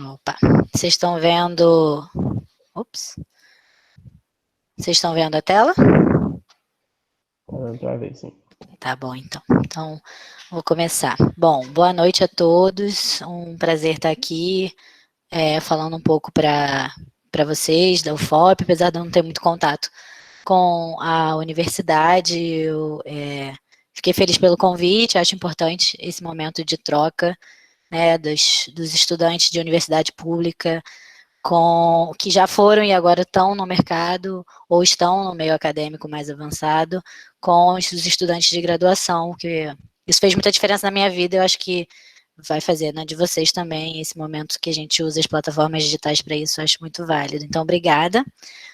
Opa, vocês estão vendo... Ops. Vocês estão vendo a tela? Para ver, sim. Tá bom, então. Então, vou começar. Bom, boa noite a todos. Um prazer estar aqui falando um pouco para vocês da UFOP, apesar de eu não ter muito contato com a universidade. Eu fiquei feliz pelo convite, acho importante esse momento de troca, né, dos estudantes de universidade pública que já foram e agora estão no mercado ou estão no meio acadêmico mais avançado com os estudantes de graduação, que isso fez muita diferença na minha vida, eu acho que vai fazer na de vocês também, esse momento que a gente usa as plataformas digitais para isso, eu acho muito válido. Então, obrigada,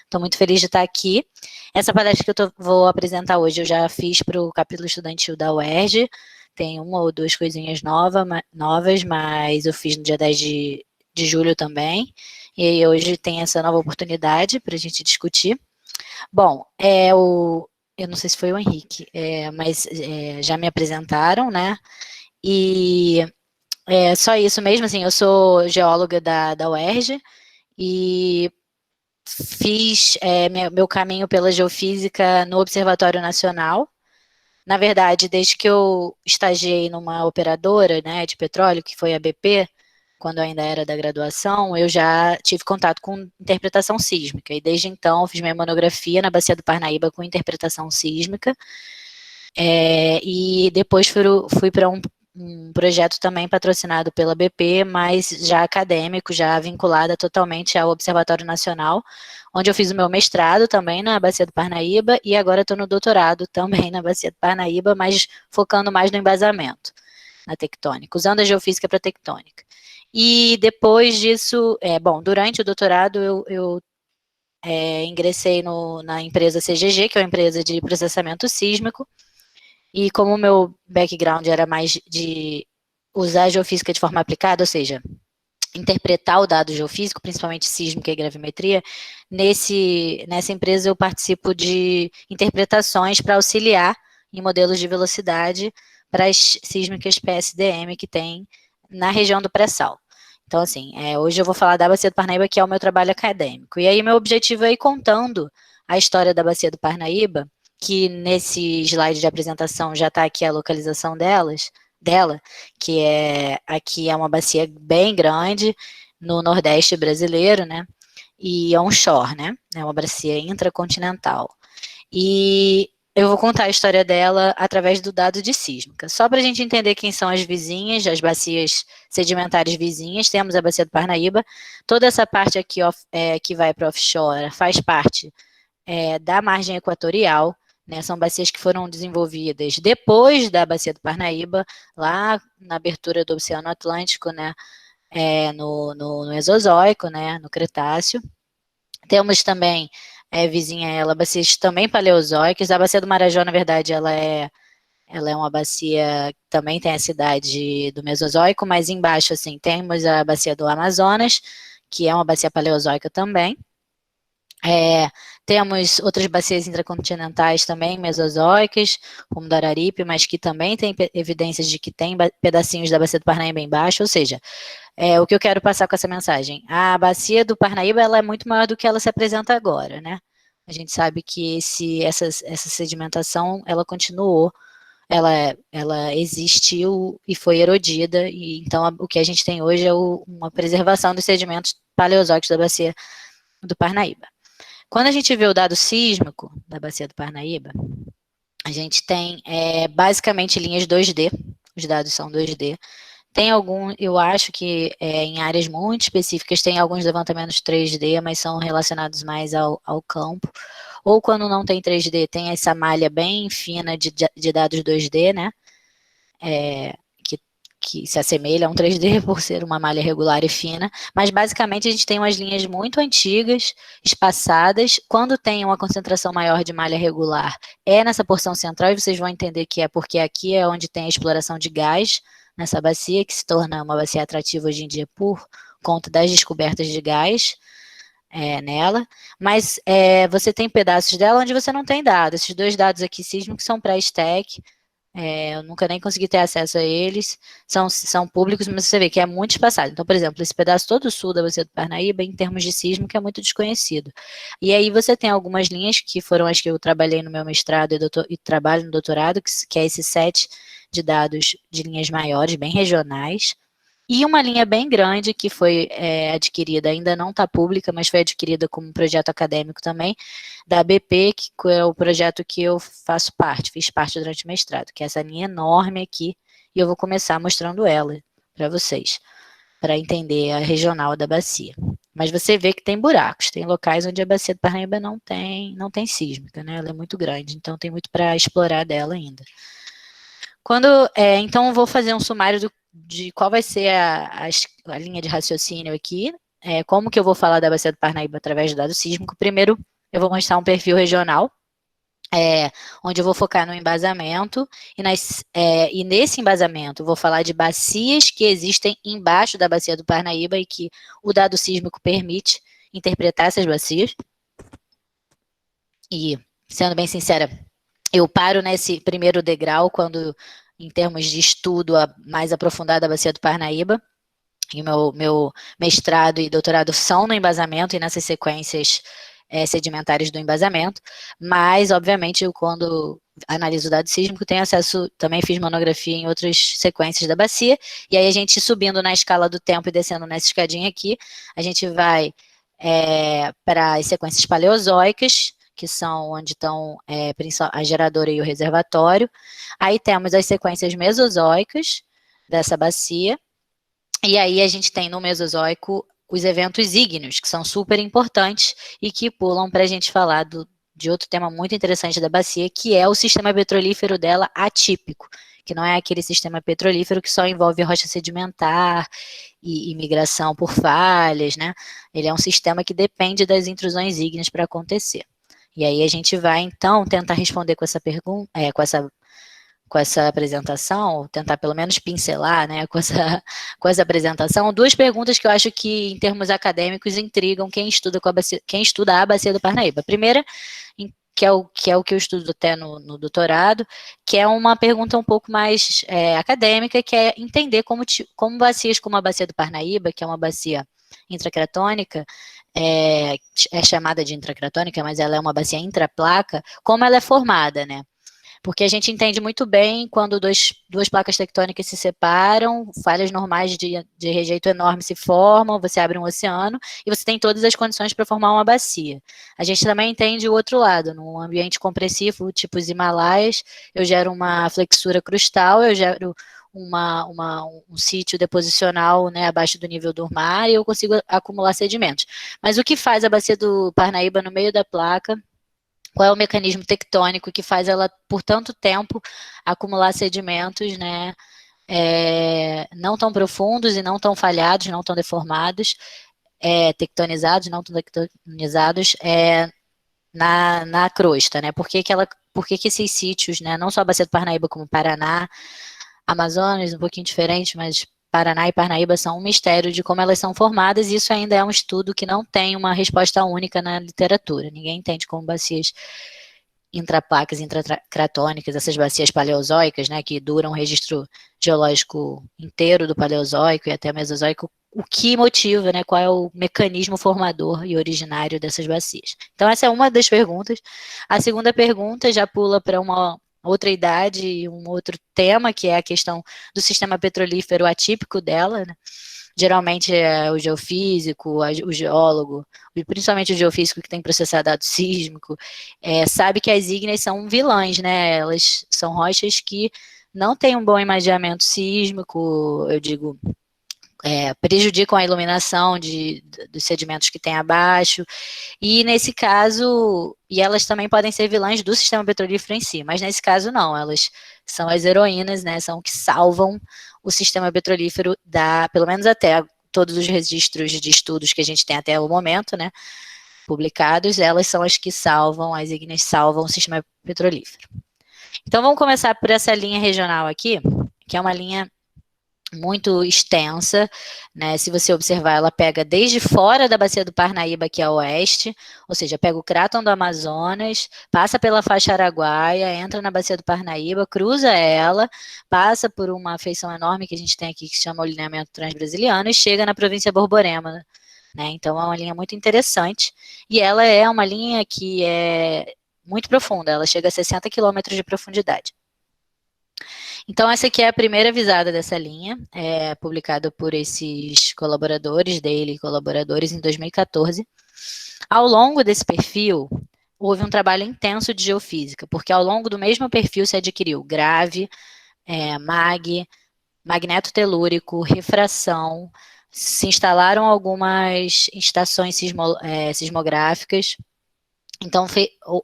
estou muito feliz de estar aqui. Essa palestra que eu vou apresentar hoje, eu já fiz para o capítulo estudantil da UERJ, tem uma ou duas coisinhas novas, mas eu fiz no dia 10 de julho também, e aí hoje tem essa nova oportunidade para a gente discutir. Bom, eu não sei se foi o Henrique, mas já me apresentaram, né? E só isso mesmo, assim, eu sou geóloga da UERJ e fiz meu caminho pela geofísica no Observatório Nacional. Na verdade, desde que eu estagiei numa operadora, né, de petróleo, que foi a BP, quando eu ainda era da graduação, eu já tive contato com interpretação sísmica, e desde então fiz minha monografia na Bacia do Parnaíba com interpretação sísmica, e depois fui para um projeto também patrocinado pela BP, mas já acadêmico, já vinculada totalmente ao Observatório Nacional, onde eu fiz o meu mestrado também na Bacia do Parnaíba, e agora estou no doutorado também na Bacia do Parnaíba, mas focando mais no embasamento, na tectônica, usando a geofísica para tectônica. E depois disso, durante o doutorado, eu ingressei na empresa CGG, que é uma empresa de processamento sísmico, e como o meu background era mais de usar a geofísica de forma aplicada, ou seja, interpretar o dado geofísico, principalmente sísmica e gravimetria, nessa empresa eu participo de interpretações para auxiliar em modelos de velocidade para as sísmicas PSDM que tem na região do pré-sal. Então, assim, hoje eu vou falar da Bacia do Parnaíba, que é o meu trabalho acadêmico. E aí, meu objetivo é ir contando a história da Bacia do Parnaíba, que nesse slide de apresentação já está aqui a localização dela, que aqui é uma bacia bem grande, no Nordeste brasileiro, né? E onshore, né? É uma bacia intracontinental. E eu vou contar a história dela através do dado de sísmica. Só para a gente entender quem são as vizinhas, as bacias sedimentares vizinhas, temos a Bacia do Parnaíba. Toda essa parte aqui que vai para offshore faz parte da margem equatorial, né? São bacias que foram desenvolvidas depois da Bacia do Parnaíba, lá na abertura do Oceano Atlântico, né? No Mesozoico, né? No Cretáceo. Temos também vizinha ela, bacias também paleozoicas. A Bacia do Marajó, na verdade, ela é uma bacia que também tem a cidade do Mesozoico, mas embaixo, assim, temos a Bacia do Amazonas, que é uma bacia paleozoica também. Temos outras bacias intracontinentais também, mesozoicas, como do Araripe, mas que também tem evidências de que tem pedacinhos da Bacia do Parnaíba embaixo, ou seja, o que eu quero passar com essa mensagem? A Bacia do Parnaíba ela é muito maior do que ela se apresenta agora, né? A gente sabe que essa sedimentação, ela continuou, ela existiu e foi erodida, e então o que a gente tem hoje é uma preservação dos sedimentos paleozoicos da Bacia do Parnaíba. Quando a gente vê o dado sísmico da Bacia do Parnaíba, a gente tem basicamente linhas 2D, os dados são 2D. Tem eu acho que em áreas muito específicas tem alguns levantamentos 3D, mas são relacionados mais ao campo. Ou quando não tem 3D, tem essa malha bem fina de dados 2D, né? Que se assemelha a um 3D por ser uma malha regular e fina, mas basicamente a gente tem umas linhas muito antigas, espaçadas, quando tem uma concentração maior de malha regular, nessa porção central, e vocês vão entender que é porque aqui é onde tem a exploração de gás, nessa bacia, que se torna uma bacia atrativa hoje em dia por conta das descobertas de gás nela, mas você tem pedaços dela onde você não tem dados, esses dois dados aqui sísmicos são pré-stack, eu nunca nem consegui ter acesso a eles, são públicos, mas você vê que é muito espaçado. Então, por exemplo, esse pedaço todo sul da Bacia do Parnaíba, em termos de sísmica, é muito desconhecido. E aí você tem algumas linhas que foram as que eu trabalhei no meu mestrado e trabalho no doutorado, que é esse set de dados de linhas maiores, bem regionais, e uma linha bem grande que foi adquirida, ainda não está pública, mas foi adquirida como um projeto acadêmico também, da BP, que é o projeto que eu faço parte, fiz parte durante o mestrado, que é essa linha enorme aqui, e eu vou começar mostrando ela para vocês, para entender a regional da bacia. Mas você vê que tem buracos, tem locais onde a bacia do Parnaíba não tem sísmica, né? Ela é muito grande, então tem muito para explorar dela ainda. Então, eu vou fazer um sumário de qual vai ser a linha de raciocínio aqui, como que eu vou falar da Bacia do Parnaíba através do dado sísmico. Primeiro, eu vou mostrar um perfil regional, onde eu vou focar no embasamento, e nesse embasamento eu vou falar de bacias que existem embaixo da Bacia do Parnaíba e que o dado sísmico permite interpretar essas bacias. E, sendo bem sincera, eu paro nesse primeiro degrau quando, em termos de estudo mais aprofundado da Bacia do Parnaíba, e meu mestrado e doutorado são no embasamento e nessas sequências sedimentares do embasamento, mas, obviamente, eu, quando analiso o dado sísmico, tenho acesso, também fiz monografia em outras sequências da bacia, e aí a gente subindo na escala do tempo e descendo nessa escadinha aqui, a gente vai para as sequências paleozoicas, que são onde estão a geradora e o reservatório. Aí temos as sequências mesozoicas dessa bacia, e aí a gente tem no Mesozoico os eventos ígneos, que são super importantes e que pulam para a gente falar de outro tema muito interessante da bacia, que é o sistema petrolífero dela atípico, que não é aquele sistema petrolífero que só envolve rocha sedimentar e migração por falhas, né? Ele é um sistema que depende das intrusões ígneas para acontecer. E aí a gente vai, então, tentar responder com essa pergunta, com essa apresentação, tentar pelo menos pincelar, né, com essa apresentação, duas perguntas que eu acho que, em termos acadêmicos, intrigam quem estuda a Bacia do Parnaíba. A primeira, que é o que eu estudo até no doutorado, que é uma pergunta um pouco mais acadêmica, que é entender como bacias como a Bacia do Parnaíba, que é uma bacia intracratônica, é chamada de intracratônica, mas ela é uma bacia intraplaca, como ela é formada, né? Porque a gente entende muito bem quando duas placas tectônicas se separam, falhas normais de rejeito enorme se formam, você abre um oceano e você tem todas as condições para formar uma bacia. A gente também entende o outro lado, num ambiente compressivo, tipo os Himalaias, eu gero uma flexura crustal, eu gero um sítio deposicional, né, abaixo do nível do mar e eu consigo acumular sedimentos. Mas o que faz a bacia do Parnaíba no meio da placa? Qual é o mecanismo tectônico que faz ela, por tanto tempo, acumular sedimentos, né, não tão profundos e não tão falhados, não tão deformados, tectonizados, não tão tectonizados, na crosta, né? Por que esses sítios, né, não só a Bacia do Parnaíba, como Paraná, Amazonas, um pouquinho diferente, mas Paraná e Parnaíba são um mistério de como elas são formadas, e isso ainda é um estudo que não tem uma resposta única na literatura. Ninguém entende como bacias intraplacas, intracratônicas, essas bacias paleozoicas, né, que duram o registro geológico inteiro do Paleozoico e até Mesozoico, o que motiva, né, qual é o mecanismo formador e originário dessas bacias. Então, essa é uma das perguntas. A segunda pergunta já pula para uma outra idade e um outro tema, que é a questão do sistema petrolífero atípico dela, né? Geralmente é o geofísico, o geólogo, principalmente o geofísico que tem processado dado sísmico, sabe que as ígneas são vilãs, né? Elas são rochas que não têm um bom imageamento sísmico, eu digo, prejudicam a iluminação dos sedimentos que tem abaixo, e nesse caso, e elas também podem ser vilãs do sistema petrolífero em si, mas nesse caso não, elas são as heroínas, né, são que salvam o sistema petrolífero pelo menos até todos os registros de estudos que a gente tem até o momento, né, publicados, elas são as que salvam, as ígneas salvam o sistema petrolífero. Então vamos começar por essa linha regional aqui, que é uma linha muito extensa, né? Se você observar, ela pega desde fora da bacia do Parnaíba, que é a oeste, ou seja, pega o Cráton do Amazonas, passa pela faixa araguaia, entra na bacia do Parnaíba, cruza ela, passa por uma feição enorme que a gente tem aqui, que se chama o lineamento transbrasiliano, e chega na província Borborema, né? Então, é uma linha muito interessante, e ela é uma linha que é muito profunda, ela chega a 60 quilômetros de profundidade. Então, essa aqui é a primeira visada dessa linha, publicada por esses colaboradores dele, colaboradores, em 2014. Ao longo desse perfil, houve um trabalho intenso de geofísica, porque ao longo do mesmo perfil se adquiriu grave, magneto telúrico, refração, se instalaram algumas estações sismográficas. Então,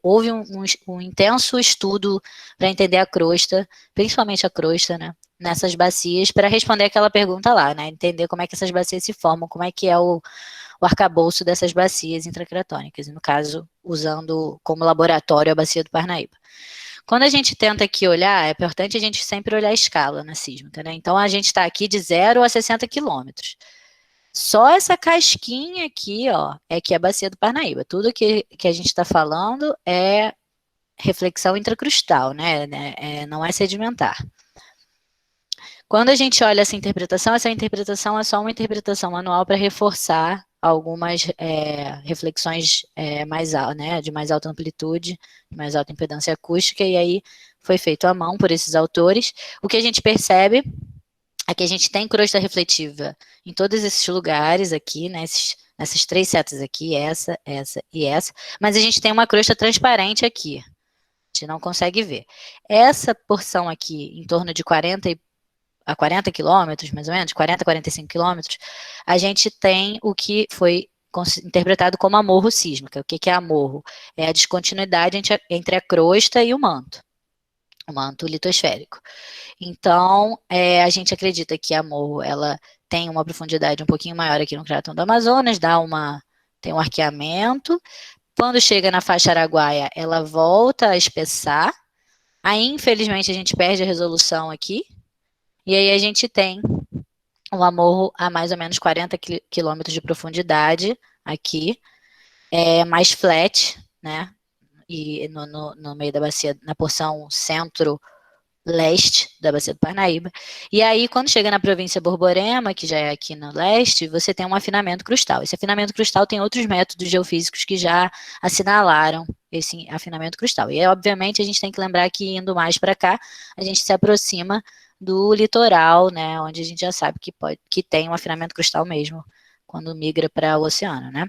houve um intenso estudo para entender a crosta, principalmente a crosta, né, nessas bacias, para responder aquela pergunta lá, né, entender como é que essas bacias se formam, como é que é o arcabouço dessas bacias intracratônicas, e no caso, usando como laboratório a bacia do Parnaíba. Quando a gente tenta aqui olhar, é importante a gente sempre olhar a escala na sísmica, né, então a gente está aqui de 0 a 60 quilômetros. Só essa casquinha aqui, ó, é que é a bacia do Parnaíba. Tudo que a gente está falando é reflexão intracrustal, né? Não é sedimentar. Quando a gente olha essa interpretação é só uma interpretação manual para reforçar algumas reflexões de mais alta amplitude, mais alta impedância acústica, e aí foi feito à mão por esses autores. O que a gente percebe aqui a gente tem crosta refletiva em todos esses lugares aqui, né, nessas três setas aqui, essa e essa, mas a gente tem uma crosta transparente aqui, a gente não consegue ver. Essa porção aqui, em torno de 40 a 40 quilômetros, mais ou menos, 40 a 45 quilômetros, a gente tem o que foi interpretado como amorro sísmica. O que é amorro? É a descontinuidade entre a crosta e o manto litosférico. Então, a gente acredita que a Morro, ela tem uma profundidade um pouquinho maior aqui no Cráton do Amazonas, tem um arqueamento. Quando chega na faixa araguaia, ela volta a espessar. Aí, infelizmente, a gente perde a resolução aqui. E aí a gente tem um Amorro a mais ou menos 40 quilômetros de profundidade aqui, mais flat, né? E no meio da bacia, na porção centro-leste da bacia do Parnaíba. E aí, quando chega na província Borborema, que já é aqui no leste, você tem um afinamento crustal. Esse afinamento crustal tem outros métodos geofísicos que já assinalaram esse afinamento crustal. E, obviamente, a gente tem que lembrar que, indo mais para cá, a gente se aproxima do litoral, né, onde a gente já sabe que tem um afinamento crustal mesmo, quando migra para o oceano, né.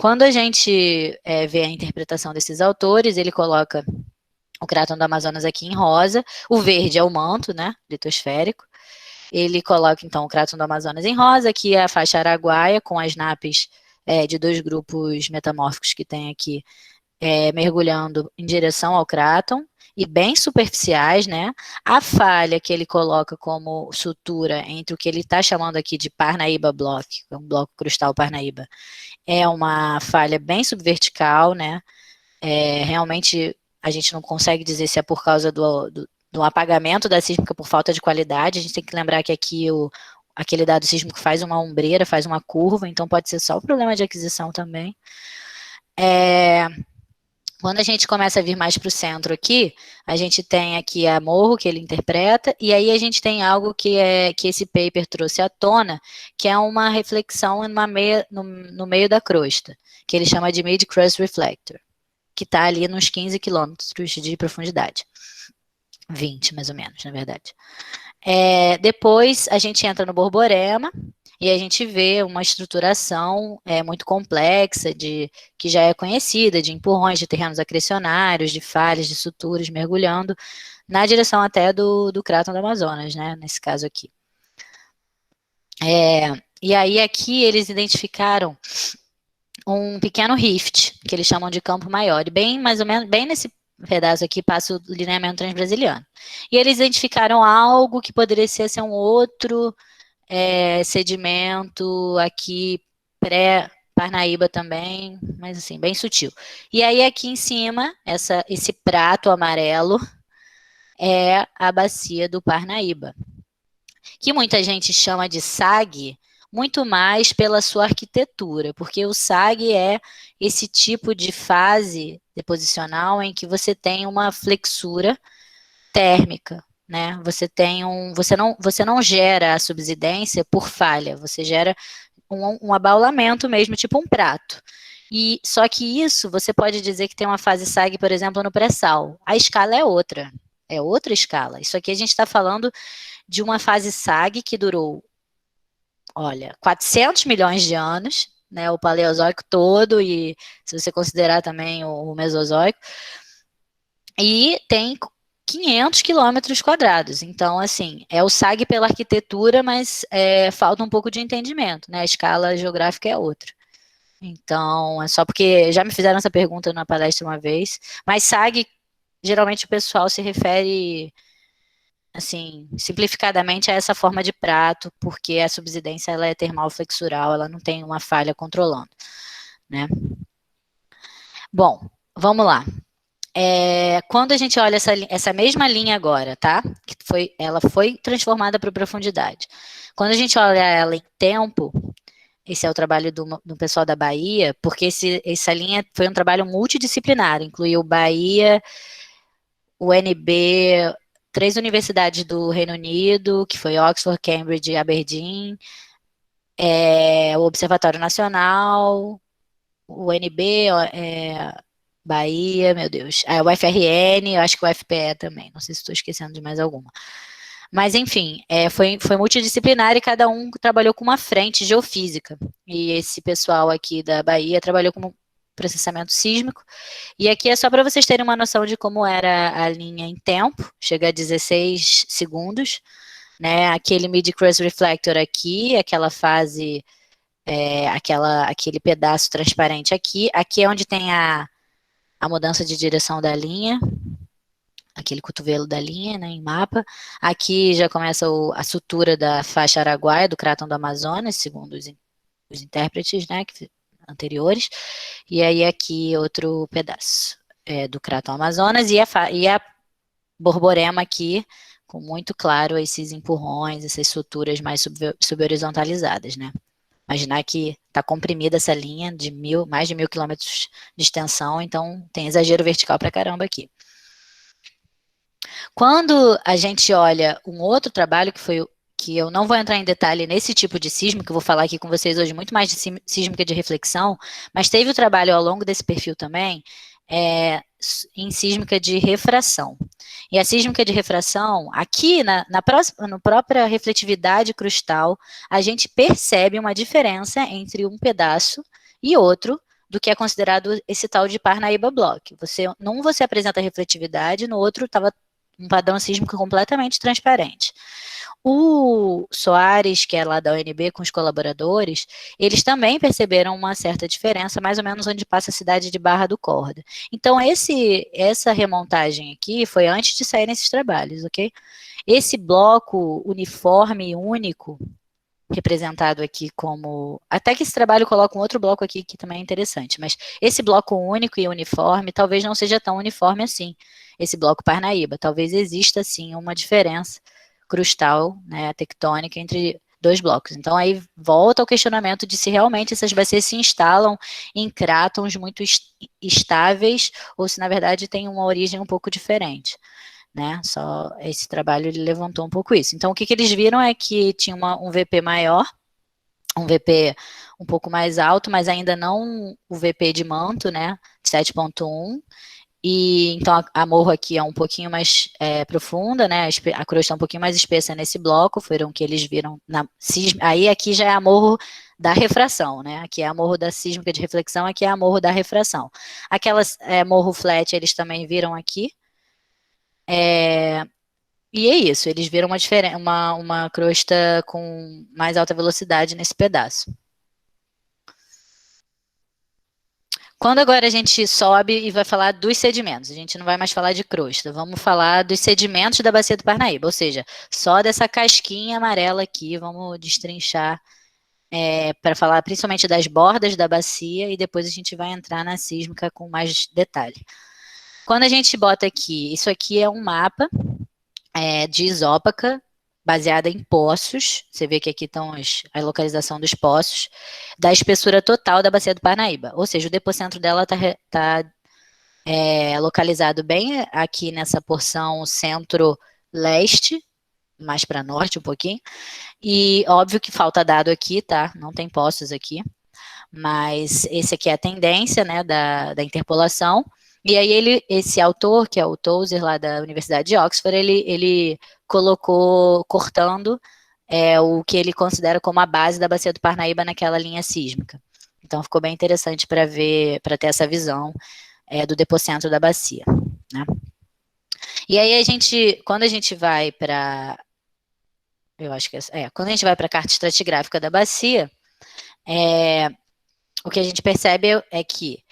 Quando a gente vê a interpretação desses autores, ele coloca o Cráton do Amazonas aqui em rosa, o verde é o manto, né, litosférico. Ele coloca, então, o Cráton do Amazonas em rosa, aqui é a faixa araguaia, com as napes de dois grupos metamórficos que tem aqui, mergulhando em direção ao Cráton, e bem superficiais, né? A falha que ele coloca como sutura entre o que ele está chamando aqui de Parnaíba Block, um bloco crustal Parnaíba, é uma falha bem subvertical, né? Realmente a gente não consegue dizer se é por causa do apagamento da sísmica por falta de qualidade. A gente tem que lembrar que aqui aquele dado sísmico faz uma ombreira, faz uma curva, então pode ser só o problema de aquisição também. Quando a gente começa a vir mais para o centro aqui, a gente tem aqui a Morro, que ele interpreta, e aí a gente tem algo que esse paper trouxe à tona, que é uma reflexão no meio da crosta, que ele chama de Mid-Crust Reflector, que está ali nos 15 quilômetros de profundidade. 20, mais ou menos, na verdade. Depois, a gente entra no Borborema, e a gente vê uma estruturação muito complexa, que já é conhecida, de empurrões de terrenos acrecionários, de falhas, de suturas, mergulhando na direção até do Cráton do Amazonas, né, nesse caso aqui. E aí, aqui, eles identificaram um pequeno rift, que eles chamam de campo maior, e bem, mais ou menos, bem nesse pedaço aqui passa o lineamento transbrasiliano. E eles identificaram algo que poderia ser um outro sedimento aqui pré-Parnaíba também, mas assim, bem sutil. E aí aqui em cima, esse prato amarelo é a bacia do Parnaíba, que muita gente chama de SAG, muito mais pela sua arquitetura, porque o SAG é esse tipo de fase deposicional em que você tem uma flexura térmica, né? Você não gera a subsidência por falha, você gera um abaulamento mesmo, tipo um prato. E só que isso você pode dizer que tem uma fase SAG, por exemplo, no pré-sal. A escala é outra escala. Isso aqui a gente está falando de uma fase SAG que durou, olha, 400 milhões de anos, né? O Paleozoico todo e se você considerar também o Mesozoico, e tem 500 quilômetros quadrados. Então, assim, é o SAG pela arquitetura, mas falta um pouco de entendimento, né? A escala geográfica é outra. Então, é só porque já me fizeram essa pergunta na palestra uma vez, mas SAG, geralmente o pessoal se refere, assim, simplificadamente a essa forma de prato, porque a subsidência ela é termal flexural, ela não tem uma falha controlando, né? Bom, vamos lá. Quando a gente olha essa mesma linha agora, tá? Ela foi transformada para profundidade. Quando a gente olha ela em tempo, esse é o trabalho do pessoal da Bahia, porque essa linha foi um trabalho multidisciplinar, incluiu Bahia, UNB, 3 universidades do Reino Unido, que foi Oxford, Cambridge e Aberdeen, o Observatório Nacional, o UNB, Bahia, meu Deus, o UFRN, eu acho que o UFPE também, não sei se estou esquecendo de mais alguma. Mas, enfim, foi multidisciplinar e cada um trabalhou com uma frente geofísica. E esse pessoal aqui da Bahia trabalhou com processamento sísmico. E aqui é só para vocês terem uma noção de como era a linha em tempo, chega a 16 segundos, né? Aquele mid-crust reflector aqui, aquela fase, aquele pedaço transparente aqui. Aqui é onde tem a mudança de direção da linha, aquele cotovelo da linha, né, em mapa. Aqui já começa a sutura da faixa araguaia do Cratão do Amazonas, segundo os intérpretes, né, anteriores. E aí aqui outro pedaço do Cratão Amazonas e a Borborema aqui, com muito claro esses empurrões, essas suturas mais subhorizontalizadas, né. Imaginar que está comprimida essa linha de mais de 1.000 quilômetros de extensão, então tem exagero vertical para caramba aqui. Quando a gente olha um outro trabalho que eu não vou entrar em detalhe nesse tipo de sísmica, que eu vou falar aqui com vocês hoje muito mais de sísmica de reflexão, mas teve o trabalho ao longo desse perfil também, em sísmica de refração. E a sísmica de refração, aqui na própria refletividade crustal, a gente percebe uma diferença entre um pedaço e outro do que é considerado esse tal de Parnaíba Block. Num você apresenta refletividade, no outro estava um padrão sísmico completamente transparente. O Soares, que é lá da UNB, com os colaboradores, eles também perceberam uma certa diferença, mais ou menos onde passa a cidade de Barra do Corda. Então, essa remontagem aqui foi antes de saírem esses trabalhos, ok? Esse bloco uniforme e único, representado aqui como... Até que esse trabalho coloca um outro bloco aqui que também é interessante, mas esse bloco único e uniforme talvez não seja tão uniforme assim, esse bloco Parnaíba. Talvez exista, sim, uma diferença crustal, né, tectônica entre dois blocos. Então, aí volta ao questionamento de se realmente essas bacias se instalam em crátons muito estáveis ou se, na verdade, tem uma origem um pouco diferente. Né? Só esse trabalho ele levantou um pouco isso. Então, o que eles viram é que tinha um VP maior, um VP um pouco mais alto, mas ainda não o VP de manto, né? 7.1. E então a morro aqui é um pouquinho mais profunda, né? A crosta é um pouquinho mais espessa nesse bloco, foram o que eles viram na sísmica. Aí aqui já é a morro da refração, né? Aqui é a morro da sísmica de reflexão, aqui é a morro da refração. Aquelas morro flat eles também viram aqui. E é isso, eles viram uma crosta com mais alta velocidade nesse pedaço. Quando agora a gente sobe e vai falar dos sedimentos, a gente não vai mais falar de crosta, vamos falar dos sedimentos da bacia do Parnaíba, ou seja, só dessa casquinha amarela aqui, vamos destrinchar para falar principalmente das bordas da bacia e depois a gente vai entrar na sísmica com mais detalhe. Quando a gente bota aqui, isso aqui é um mapa de isópaca baseada em poços, você vê que aqui estão a localização dos poços, da espessura total da bacia do Parnaíba, ou seja, o depocentro dela está localizado bem aqui nessa porção centro-leste, mais para norte um pouquinho, e óbvio que falta dado aqui, tá? Não tem poços aqui, mas esse aqui é a tendência, né, da interpolação. E aí esse autor, que é o Tozer, lá da Universidade de Oxford, ele colocou, cortando o que ele considera como a base da bacia do Parnaíba naquela linha sísmica. Então ficou bem interessante para ver, para ter essa visão do depocentro da bacia, né? E aí quando a gente vai para, eu acho que quando a gente vai para a carta estratigráfica da bacia, o que a gente percebe é que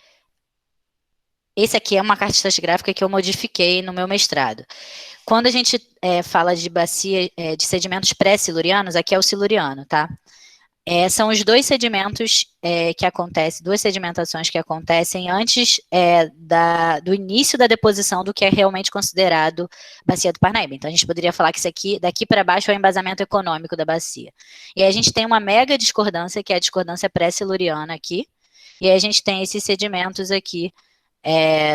esse aqui é uma carta estratigráfica que eu modifiquei no meu mestrado. Quando a gente fala de bacia de sedimentos pré-silurianos, aqui é o siluriano, tá? São os dois sedimentos que acontecem, duas sedimentações que acontecem antes do início da deposição do que é realmente considerado bacia do Parnaíba. Então, a gente poderia falar que isso aqui, daqui para baixo, é o embasamento econômico da bacia. E aí a gente tem uma mega discordância, que é a discordância pré-siluriana aqui, e aí a gente tem esses sedimentos aqui,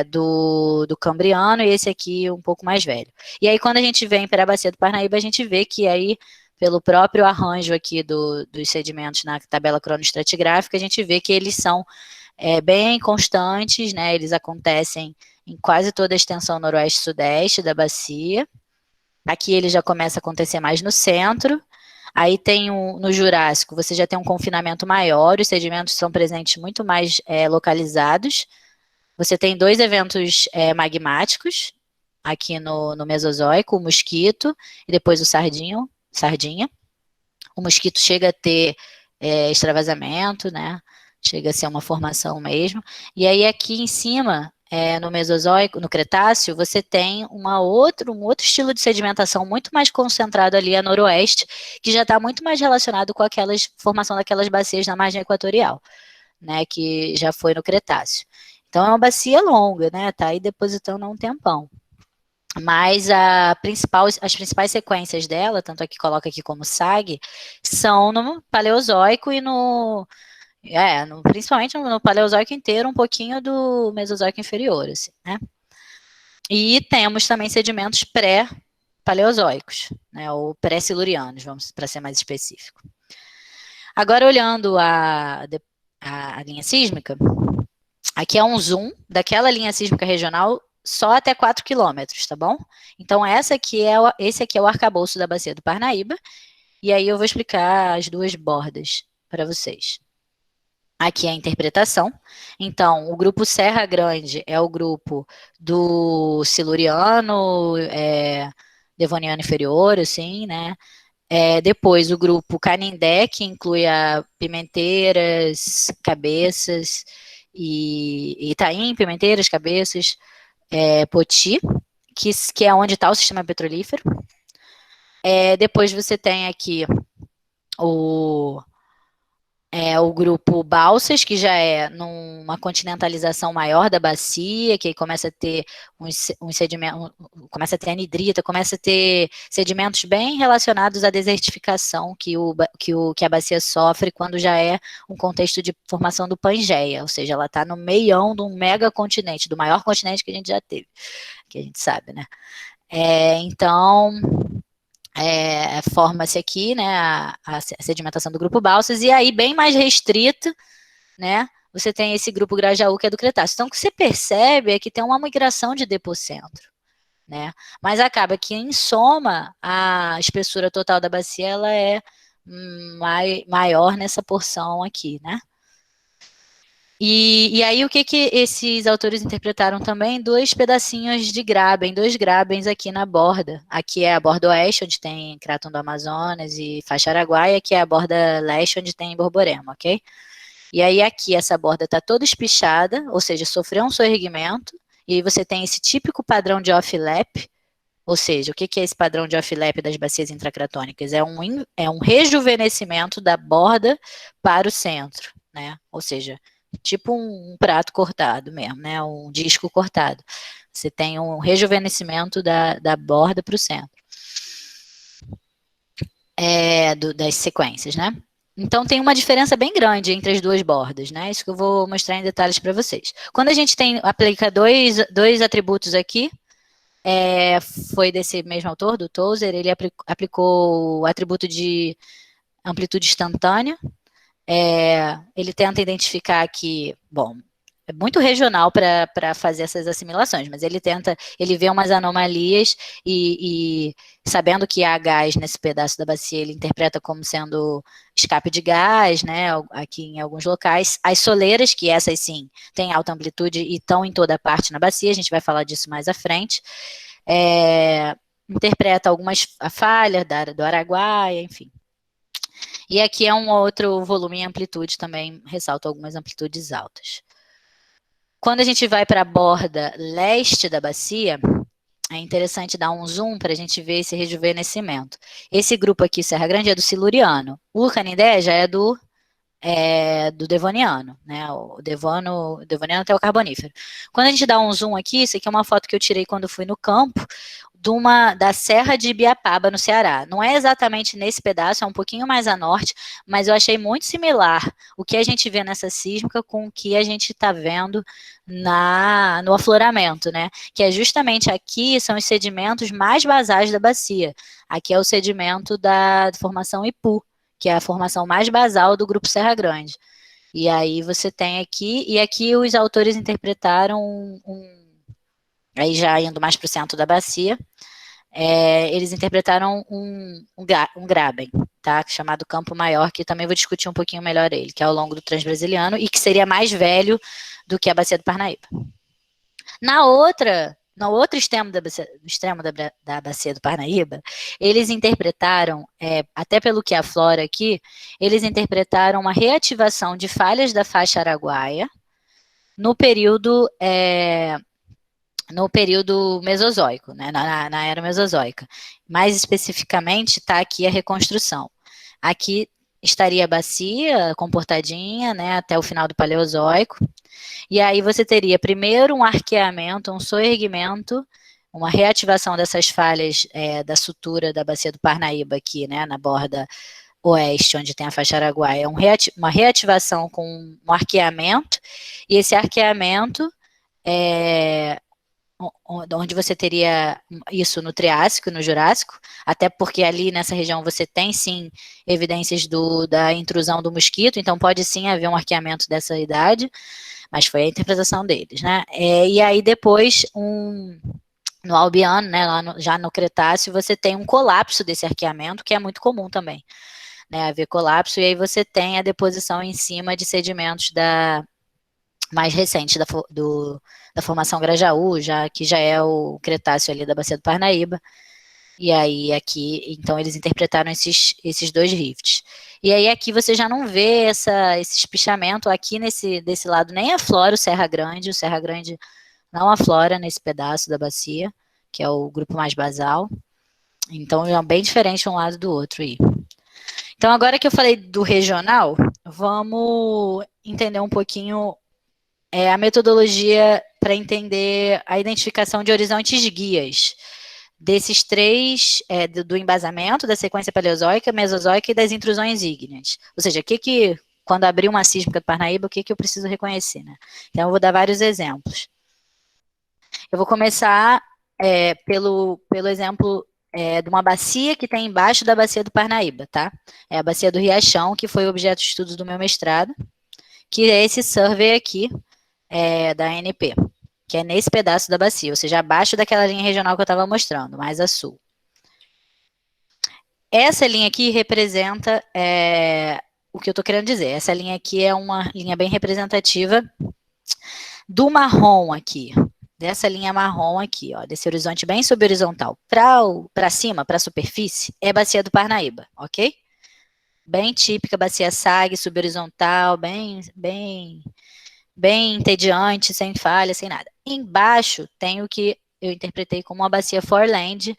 do Cambriano, e esse aqui um pouco mais velho. E aí, quando a gente vem para a bacia do Parnaíba, a gente vê que aí, pelo próprio arranjo aqui dos sedimentos na tabela cronoestratigráfica, a gente vê que eles são bem constantes, né? Eles acontecem em quase toda a extensão noroeste-sudeste da bacia. Aqui ele já começa a acontecer mais no centro. Aí tem no Jurássico, você já tem um confinamento maior, os sedimentos são presentes muito mais localizados. Você tem dois eventos magmáticos, aqui no Mesozoico, o mosquito e depois o sardinha. O mosquito chega a ter extravasamento, né? Chega a ser uma formação mesmo. E aí aqui em cima, no Mesozoico, no Cretáceo, você tem um outro estilo de sedimentação muito mais concentrado ali a noroeste, que já está muito mais relacionado com formação daquelas bacias na margem equatorial, né? Que já foi no Cretáceo. Então é uma bacia longa, né? Tá aí depositando há um tempão. Mas as principais sequências dela, tanto é que coloca aqui como SAG, são no Paleozoico e principalmente no Paleozoico inteiro, um pouquinho do Mesozoico inferior, assim, né? E temos também sedimentos pré-paleozoicos, né? Ou pré-silurianos, vamos para ser mais específico. Agora, olhando a linha sísmica, aqui é um zoom daquela linha sísmica regional só até 4 quilômetros, tá bom? Então, esse aqui é o arcabouço da bacia do Parnaíba, e aí eu vou explicar as duas bordas para vocês. Aqui é a interpretação. Então, o grupo Serra Grande é o grupo do Siluriano, Devoniano Inferior, assim, né? Depois o grupo Canindé, que inclui a Pimenteiras, Cabeças, e Itaim, Pimenteiras, Cabeças, Poti, que é onde está o sistema petrolífero. Depois você tem aqui o grupo Balsas, que já é numa continentalização maior da bacia, que aí começa a ter uns sedimentos, começa a ter anidrita, começa a ter sedimentos bem relacionados à desertificação que a bacia sofre quando já é um contexto de formação do Pangeia, ou seja, ela está no meião de um mega continente, do maior continente que a gente já teve, que a gente sabe, né? Então, forma-se aqui, né, a sedimentação do grupo Balsas, e aí bem mais restrita, né, você tem esse grupo Grajaú, que é do Cretáceo. Então, o que você percebe é que tem uma migração de depocentro, né, mas acaba que, em soma, a espessura total da bacia, ela é maior nessa porção aqui, né. E aí, o que esses autores interpretaram também? Dois pedacinhos de graben, dois grabens aqui na borda. Aqui é a borda oeste, onde tem Craton do Amazonas e Faixa Araguaia, aqui é a borda leste, onde tem Borborema, ok? E aí, aqui, essa borda está toda espichada, ou seja, sofreu um soerguimento, e aí você tem esse típico padrão de off-lap, ou seja, o que é esse padrão de off-lap das bacias intracratônicas? É um rejuvenescimento da borda para o centro, né? Ou seja, tipo um prato cortado mesmo, né? Um disco cortado. Você tem um rejuvenescimento da borda para o centro. das sequências, né? Então tem uma diferença bem grande entre as duas bordas, né? Isso que eu vou mostrar em detalhes para vocês. Quando a gente aplica dois atributos aqui, foi desse mesmo autor, do Tozer, ele aplicou o atributo de amplitude instantânea. Ele tenta identificar aqui, bom, é muito regional para fazer essas assimilações, mas ele vê umas anomalias e sabendo que há gás nesse pedaço da bacia, ele interpreta como sendo escape de gás, né, aqui em alguns locais. As soleiras, que essas sim, têm alta amplitude e estão em toda parte na bacia, a gente vai falar disso mais à frente. Interpreta algumas falhas do Araguaia, enfim. E aqui é um outro volume em amplitude também, ressalta algumas amplitudes altas. Quando a gente vai para a borda leste da bacia, é interessante dar um zoom para a gente ver esse rejuvenescimento. Esse grupo aqui, Serra Grande, é do Siluriano. O Canindé já é do Devoniano, né? O Devoniano até o Carbonífero. Quando a gente dá um zoom aqui, isso aqui é uma foto que eu tirei quando fui no campo, da Serra de Ibiapaba, no Ceará. Não é exatamente nesse pedaço, é um pouquinho mais a norte, mas eu achei muito similar o que a gente vê nessa sísmica com o que a gente está vendo no afloramento, né? Que é justamente aqui, são os sedimentos mais basais da bacia. Aqui é o sedimento da formação Ipu, que é a formação mais basal do grupo Serra Grande. E aí você tem aqui, e aqui os autores interpretaram aí já indo mais para o centro da bacia, eles interpretaram um Graben, tá? Chamado Campo Maior, que também vou discutir um pouquinho melhor ele, que é ao longo do Transbrasiliano, e que seria mais velho do que a Bacia do Parnaíba. No outro extremo da Bacia do Parnaíba, eles interpretaram, até pelo que aflora aqui, eles interpretaram uma reativação de falhas da faixa araguaia no período Mesozoico, né, na era Mesozoica. Mais especificamente, está aqui a reconstrução. Aqui estaria a bacia comportadinha, né, até o final do Paleozoico. E aí você teria primeiro um arqueamento, um soerguimento, uma reativação dessas falhas da sutura da bacia do Parnaíba aqui, né, na borda oeste, onde tem a faixa araguaia, uma reativação com um arqueamento, e esse arqueamento onde você teria isso no Triássico, no Jurássico, até porque ali nessa região você tem sim evidências da intrusão do mosquito, então pode sim haver um arqueamento dessa idade, mas foi a interpretação deles, né? E aí depois, no Albiano, né, já no Cretáceo, você tem um colapso desse arqueamento, que é muito comum também, né, haver colapso, e aí você tem a deposição em cima de sedimentos mais recente da formação Grajaú, que já é o Cretáceo ali da Bacia do Parnaíba. E aí aqui, então eles interpretaram esses dois rifts. E aí aqui você já não vê esse espichamento, aqui desse lado nem aflora o Serra Grande não aflora nesse pedaço da bacia, que é o grupo mais basal. Então é bem diferente um lado do outro aí. Então agora que eu falei do regional, vamos entender um pouquinho a metodologia para entender a identificação de horizontes guias desses três, do embasamento, da sequência paleozoica, mesozoica e das intrusões ígneas. Ou seja, quando abrir uma sísmica do Parnaíba, o que eu preciso reconhecer, né? Então, eu vou dar vários exemplos. Eu vou começar pelo exemplo de uma bacia que tem embaixo da bacia do Parnaíba, tá? É a bacia do Riachão, que foi objeto de estudos do meu mestrado, que é esse survey aqui, da ANP, que é nesse pedaço da bacia, ou seja, abaixo daquela linha regional que eu estava mostrando, mais a sul. Essa linha aqui representa o que eu estou querendo dizer. Essa linha aqui é uma linha bem representativa do marrom aqui, dessa linha marrom aqui, ó, desse horizonte bem subhorizontal. Para cima, para a superfície, é a bacia do Parnaíba, ok? Bem típica, bacia SAG, subhorizontal, bem entediante, sem falha, sem nada. Embaixo tem o que eu interpretei como uma bacia foreland,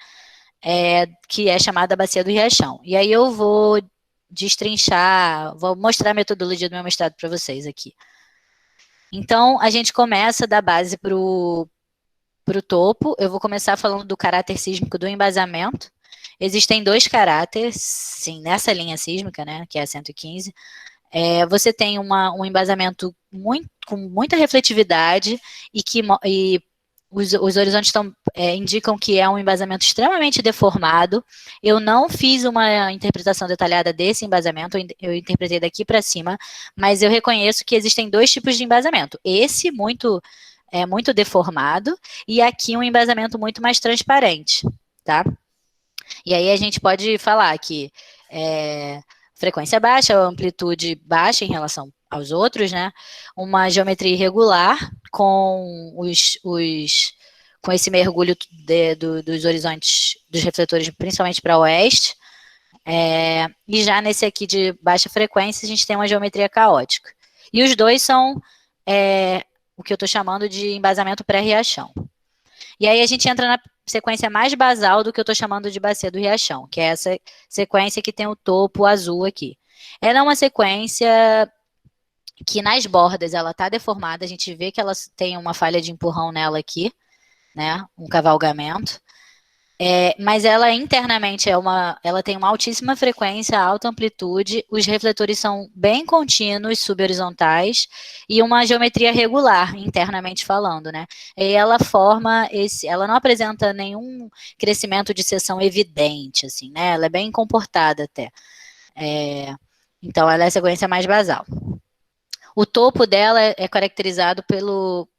que é chamada bacia do Riachão. E aí eu vou destrinchar, vou mostrar a metodologia do meu mestrado para vocês aqui. Então, a gente começa da base para o topo. Eu vou começar falando do caráter sísmico do embasamento. existem dois caráteres, sim, nessa linha sísmica, né, que é a 115. Você tem um embasamento com muita refletividade e os horizontes indicam que é um embasamento extremamente deformado. Eu não fiz uma interpretação detalhada desse embasamento, eu interpretei daqui para cima, mas eu reconheço que existem dois tipos de embasamento. Esse muito deformado e aqui um embasamento muito mais transparente, tá? E aí a gente pode falar que frequência baixa, amplitude baixa em relação aos outros, né? Uma geometria irregular com com esse mergulho dos horizontes dos refletores, principalmente para oeste. E já nesse aqui de baixa frequência, a gente tem uma geometria caótica. E os dois são o que eu estou chamando de embasamento pré-riachão. E aí a gente entra na sequência mais basal do que eu estou chamando de bacia do riachão, que é essa sequência que tem o topo azul aqui. Ela é uma sequência que nas bordas ela está deformada, a gente vê que ela tem uma falha de empurrão nela aqui, né, um cavalgamento. Mas ela internamente ela tem uma altíssima frequência, alta amplitude, os refletores são bem contínuos, subhorizontais, e uma geometria regular, internamente falando, né? E ela ela não apresenta nenhum crescimento de seção evidente, assim, né? Ela é bem comportada até. Então, ela é a sequência mais basal. O topo dela é caracterizado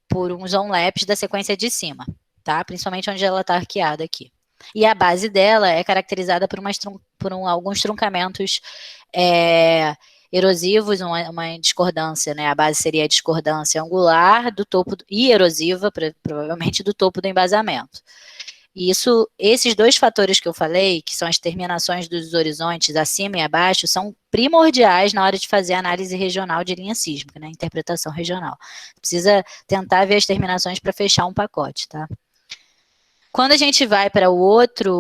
por uns onlaps da sequência de cima, tá? Principalmente onde ela está arqueada aqui. E a base dela é caracterizada por alguns truncamentos erosivos, uma discordância, né? A base seria a discordância angular do topo e erosiva, provavelmente do topo do embasamento. E esses dois fatores que eu falei, que são as terminações dos horizontes acima e abaixo, são primordiais na hora de fazer análise regional de linha sísmica, né? Interpretação regional. Precisa tentar ver as terminações para fechar um pacote, tá? Quando a gente vai para a outra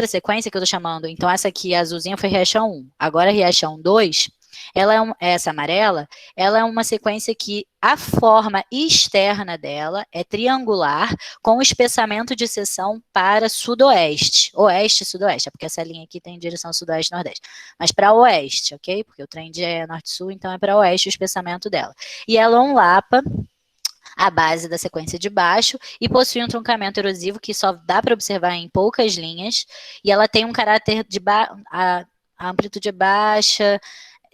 sequência que eu estou chamando, então essa aqui, azulzinha, foi Riachão 1. Agora Riachão 2, essa amarela, ela é uma sequência que a forma externa dela é triangular, com espessamento de seção para sudoeste. Oeste e sudoeste, porque essa linha aqui tem direção sudoeste-nordeste. Mas para oeste, ok? Porque o trend é norte-sul, então é para oeste o espessamento dela. E ela é um lapa a base da sequência de baixo e possui um truncamento erosivo que só dá para observar em poucas linhas, e ela tem um caráter a amplitude é baixa,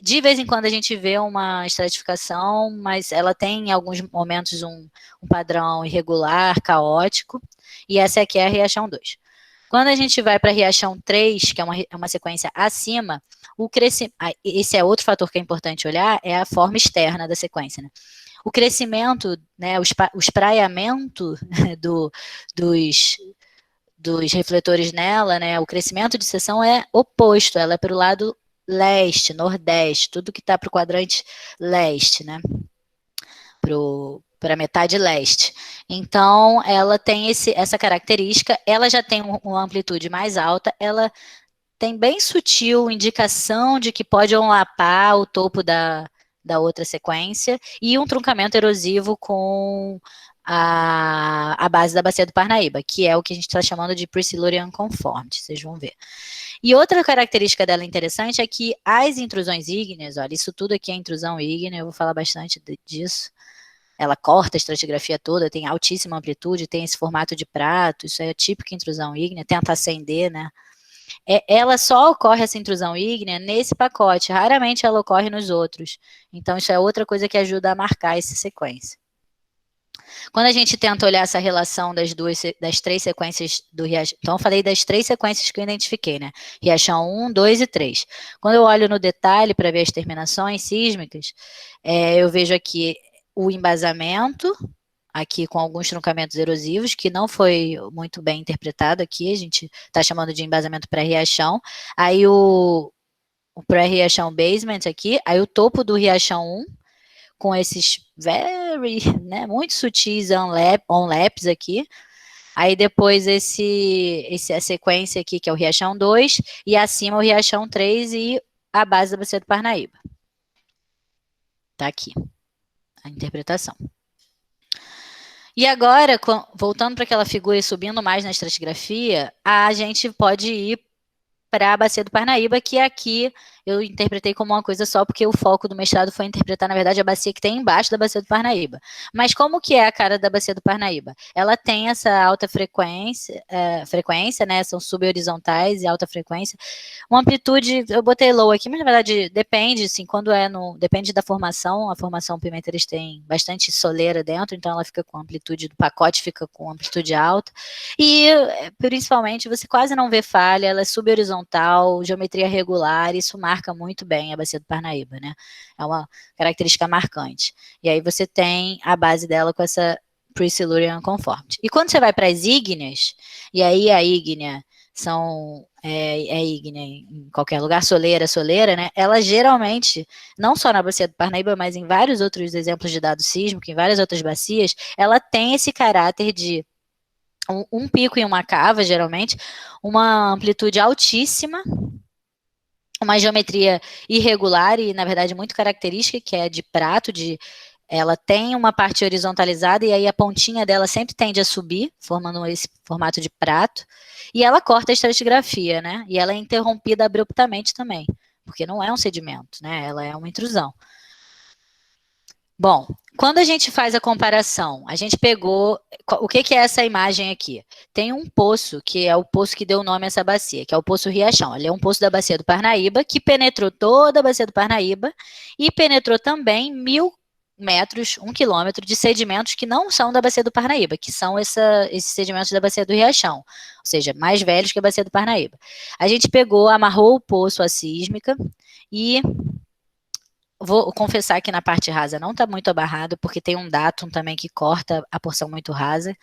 de vez em quando a gente vê uma estratificação, mas ela tem em alguns momentos um padrão irregular, caótico, e essa aqui é a Riachão 2. Quando a gente vai para a Riachão 3, que é uma sequência acima, esse é outro fator que é importante olhar, é a forma externa da sequência, né? O crescimento, né, o espraiamento dos refletores nela, né, o crescimento de seção é oposto, ela é para o lado leste, nordeste, tudo que está para o quadrante leste, né, para a metade leste. Então, ela tem essa característica, ela já tem uma amplitude mais alta, ela tem bem sutil indicação de que pode onlapar o topo da outra sequência, e um truncamento erosivo com a base da bacia do Parnaíba, que é o que a gente está chamando de Pre-Silurian Conformity, vocês vão ver. E outra característica dela interessante é que as intrusões ígneas, olha, isso tudo aqui é intrusão ígnea, eu vou falar bastante disso, ela corta a estratigrafia toda, tem altíssima amplitude, tem esse formato de prato, isso é típica intrusão ígnea, tenta acender, né? Ela só ocorre essa intrusão ígnea nesse pacote, raramente ela ocorre nos outros. Então, isso é outra coisa que ajuda a marcar essa sequência. Quando a gente tenta olhar essa relação das três sequências do Riachão, então eu falei das três sequências que eu identifiquei, né? Riachão 1, 2 e 3. Quando eu olho no detalhe para ver as terminações sísmicas, eu vejo aqui o embasamento, aqui com alguns truncamentos erosivos, que não foi muito bem interpretado aqui, a gente está chamando de embasamento pré-riachão. Aí o pré-riachão basement aqui, aí o topo do riachão 1, com esses né, muito sutis onlaps aqui. Aí depois a sequência aqui, que é o riachão 2, e acima o riachão 3 e a base da bacia do Parnaíba. Tá aqui a interpretação. E agora, voltando para aquela figura e subindo mais na estratigrafia, a gente pode ir para a Bacia do Parnaíba, que aqui eu interpretei como uma coisa só, porque o foco do mestrado foi interpretar, na verdade, a bacia que tem embaixo da Bacia do Parnaíba. Mas como que é a cara da Bacia do Parnaíba? Ela tem essa alta frequência, né? São subhorizontais e alta frequência. Uma amplitude, eu botei low aqui, mas na verdade depende, assim, quando é no. Depende da formação. A formação Pimenteira tem bastante soleira dentro, então ela fica com amplitude do pacote, fica com amplitude alta. E principalmente você quase não vê falha, ela é subhorizontal, geometria regular, isso marca muito bem a Bacia do Parnaíba, né? É uma característica marcante. E aí você tem a base dela com essa Pre-Silurian Conformity. E quando você vai para as ígneas, e aí a ígnea ígnea em qualquer lugar, soleira, né? Ela geralmente, não só na Bacia do Parnaíba, mas em vários outros exemplos de dado sísmico, em várias outras bacias, ela tem esse caráter de um pico e uma cava, geralmente, uma amplitude altíssima, uma geometria irregular e, na verdade, muito característica, que é de prato, ela tem uma parte horizontalizada e aí a pontinha dela sempre tende a subir, formando esse formato de prato, e ela corta a estratigrafia, né? E ela é interrompida abruptamente também, porque não é um sedimento, né? Ela é uma intrusão. Bom, quando a gente faz a comparação, a gente pegou. O que é essa imagem aqui? Tem um poço, que é o poço que deu o nome a essa bacia, que é o Poço Riachão. Ele é um poço da Bacia do Parnaíba, que penetrou toda a Bacia do Parnaíba e penetrou também 1.000 metros, 1 quilômetro de sedimentos que não são da Bacia do Parnaíba, que são esses sedimentos da Bacia do Riachão, ou seja, mais velhos que a Bacia do Parnaíba. A gente pegou, amarrou o poço à sísmica e vou confessar que na parte rasa não está muito abarrado, porque tem um datum também que corta a porção muito rasa,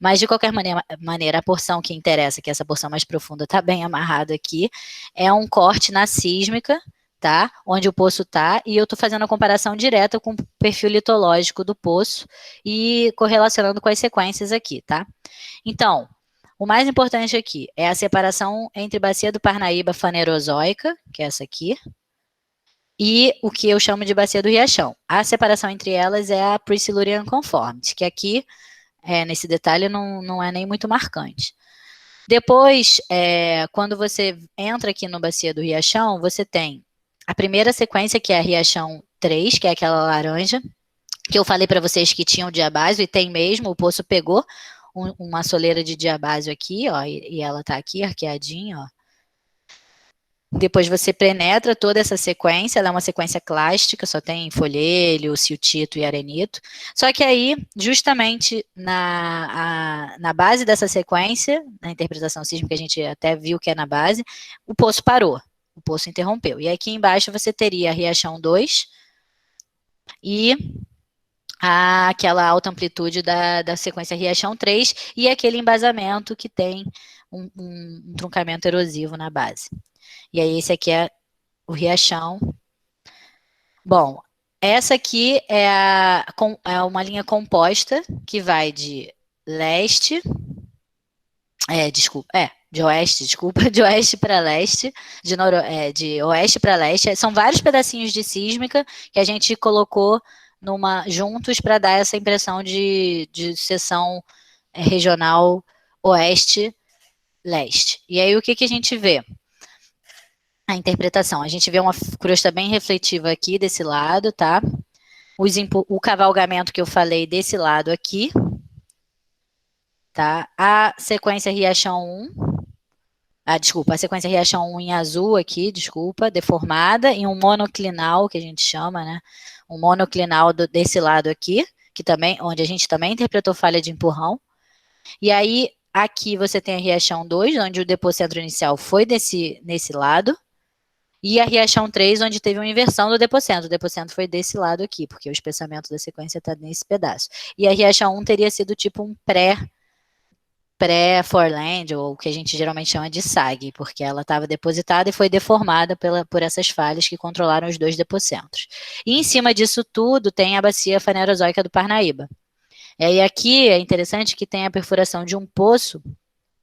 mas de qualquer maneira a porção que interessa, que é essa porção mais profunda, está bem amarrada aqui, é um corte na sísmica, tá? Onde o poço está, e eu estou fazendo a comparação direta com o perfil litológico do poço e correlacionando com as sequências aqui, tá? Então, o mais importante aqui é a separação entre bacia do Parnaíba fanerozoica, que é essa aqui, e o que eu chamo de bacia do Riachão. A separação entre elas é a Pre-Silurian Conformity, que aqui, nesse detalhe, não é nem muito marcante. Depois, quando você entra aqui no bacia do Riachão, você tem a primeira sequência, que é a Riachão 3, que é aquela laranja, que eu falei para vocês que tinha o diabásio, e tem mesmo, o poço pegou uma soleira de diabásio aqui, ó, e ela está aqui arqueadinha, ó. Depois você penetra toda essa sequência, ela é uma sequência clástica, só tem folhelho, siltito e arenito. Só que aí, justamente na base dessa sequência, na interpretação sísmica, a gente até viu que é na base, o poço parou, o poço interrompeu. E aqui embaixo você teria a Riachão 2 e aquela alta amplitude da sequência Riachão 3 e aquele embasamento que tem um truncamento erosivo na base. E aí esse aqui é o Riachão. Bom, essa aqui é uma linha composta que vai de leste, de oeste, desculpa, de oeste para leste, de oeste para leste. São vários pedacinhos de sísmica que a gente colocou juntos para dar essa impressão de seção regional oeste-leste. E aí o que a gente vê? A interpretação. A gente vê uma crosta bem refletiva aqui desse lado, tá? O cavalgamento que eu falei desse lado aqui, tá? A sequência Riachão 1, desculpa, a sequência Riachão 1 em azul aqui, desculpa, deformada, e um monoclinal, que a gente chama, né? Um monoclinal desse lado aqui, onde a gente também interpretou falha de empurrão. E aí, aqui você tem a Riachão 2, onde o depocentro inicial foi nesse lado, e a Riachão 3, onde teve uma inversão do depocentro. O depocentro foi desse lado aqui, porque o espessamento da sequência está nesse pedaço. E a Riachão 1 teria sido tipo um pré-foreland, ou o que a gente geralmente chama de SAG, porque ela estava depositada e foi deformada por essas falhas que controlaram os dois depocentros. E em cima disso tudo tem a bacia fanerozoica do Parnaíba. E aí aqui é interessante que tem a perfuração de um poço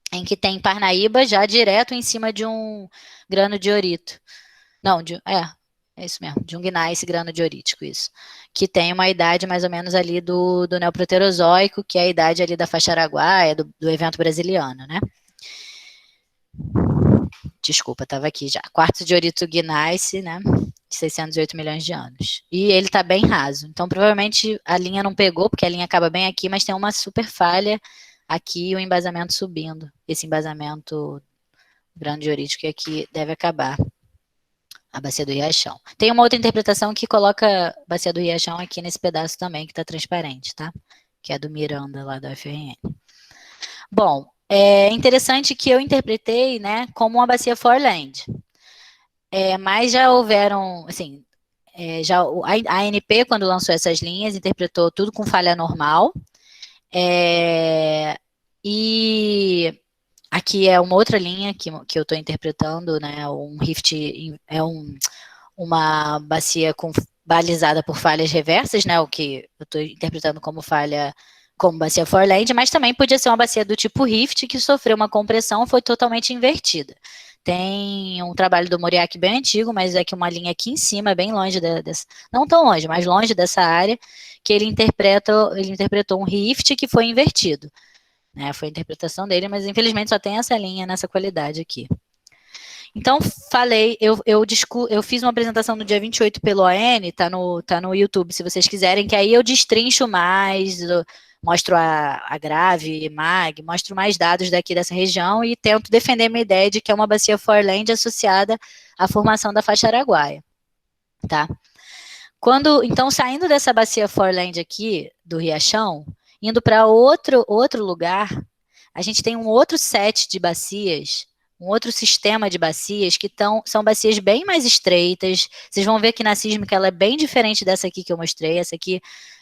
em que tem Parnaíba já direto em cima de um grano de diorito. Não, É isso mesmo, de um gneiss granodiorítico, isso. Que tem uma idade mais ou menos ali do Neoproterozoico, que é a idade ali da faixa araguaia, do evento brasiliano, né? Desculpa, estava aqui já. Quartzo diorito gneiss, né? De 608 milhões de anos. E ele está bem raso. Então, provavelmente, a linha não pegou, porque a linha acaba bem aqui, mas tem uma super falha aqui e o embasamento subindo. Esse embasamento granodiorítico aqui deve acabar. A bacia do Riachão. Tem uma outra interpretação que coloca a bacia do Riachão aqui nesse pedaço também, que está transparente, tá? Que é do Miranda, lá da UFRN. Bom, é interessante que eu interpretei, né, como uma bacia foreland. Mas já houveram, assim, a ANP, quando lançou essas linhas, interpretou tudo com falha normal. E aqui é uma outra linha que eu estou interpretando, né, um rift, uma bacia balizada por falhas reversas, né, o que eu estou interpretando como falha como bacia foreland, mas também podia ser uma bacia do tipo rift que sofreu uma compressão e foi totalmente invertida. Tem um trabalho do Moriarty bem antigo, mas é que uma linha aqui em cima, bem longe dessa, não tão longe, mas longe dessa área, que ele interpretou um rift que foi invertido. Né, foi a interpretação dele, mas infelizmente só tem essa linha nessa qualidade aqui. Então, falei, eu fiz uma apresentação no dia 28 pelo ON, tá no YouTube, se vocês quiserem, que aí eu destrincho mais, mostro a grave, mag, mostro mais dados daqui dessa região e tento defender minha ideia de que é uma bacia foreland associada à formação da faixa araguaia, tá? Então, saindo dessa bacia foreland aqui, do Riachão, indo para outro lugar, a gente tem um outro set de bacias, um outro sistema de bacias que são bacias bem mais estreitas. Vocês vão ver que na sísmica ela é bem diferente dessa aqui que eu mostrei. Essa aqui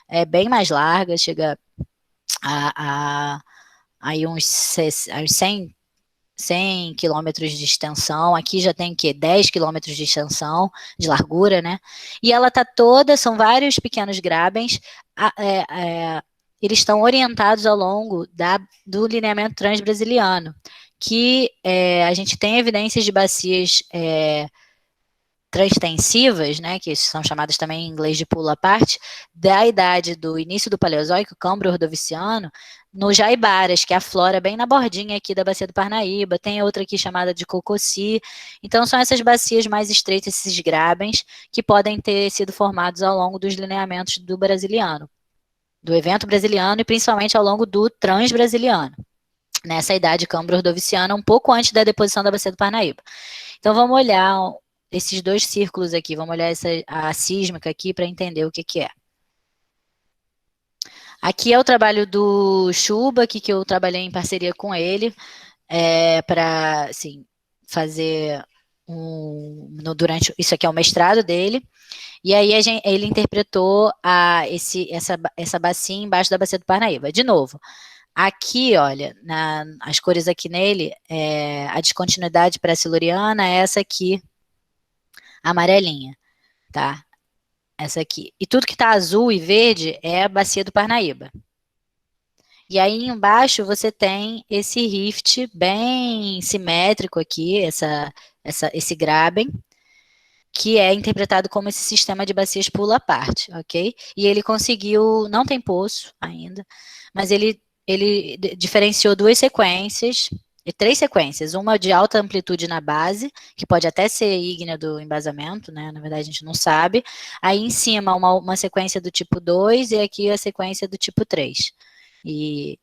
é bem mais larga, chega a aí uns 100 quilômetros de extensão, aqui já tem que 10 quilômetros de extensão, de largura, né? E ela tá toda, são vários pequenos grabens, eles estão orientados ao longo do lineamento transbrasiliano, que a gente tem evidências de bacias transtensivas, né, que são chamadas também em inglês de pulo à parte, da idade do início do Paleozoico, Câmbrio-Ordoviciano, no Jaibaras, que é a flora bem na bordinha aqui da Bacia do Parnaíba, tem outra aqui chamada de Cocossi. Então, são essas bacias mais estreitas, esses grabens, que podem ter sido formados ao longo dos lineamentos do brasiliano, do evento brasiliano e principalmente ao longo do transbrasiliano, nessa idade Câmbrio-Ordoviciana, um pouco antes da deposição da Bacia do Parnaíba. Então, vamos olhar esses dois círculos aqui, vamos olhar a sísmica aqui para entender o que é. Aqui é o trabalho do Chuba, aqui que eu trabalhei em parceria com ele, para assim, fazer isso aqui é o mestrado dele, e aí ele interpretou essa bacia embaixo da Bacia do Parnaíba. De novo, aqui, olha, as cores aqui nele, a descontinuidade pré-siluriana é essa aqui, amarelinha, tá? Essa aqui. E tudo que tá azul e verde é a Bacia do Parnaíba. E aí embaixo você tem esse rift bem simétrico aqui, esse graben, que é interpretado como esse sistema de bacias pula à parte, ok? E ele conseguiu, não tem poço ainda, mas ele diferenciou duas sequências, três sequências, uma de alta amplitude na base, que pode até ser ígnea do embasamento, né? Na verdade a gente não sabe. Aí em cima uma sequência do tipo 2 e aqui a sequência do tipo 3. E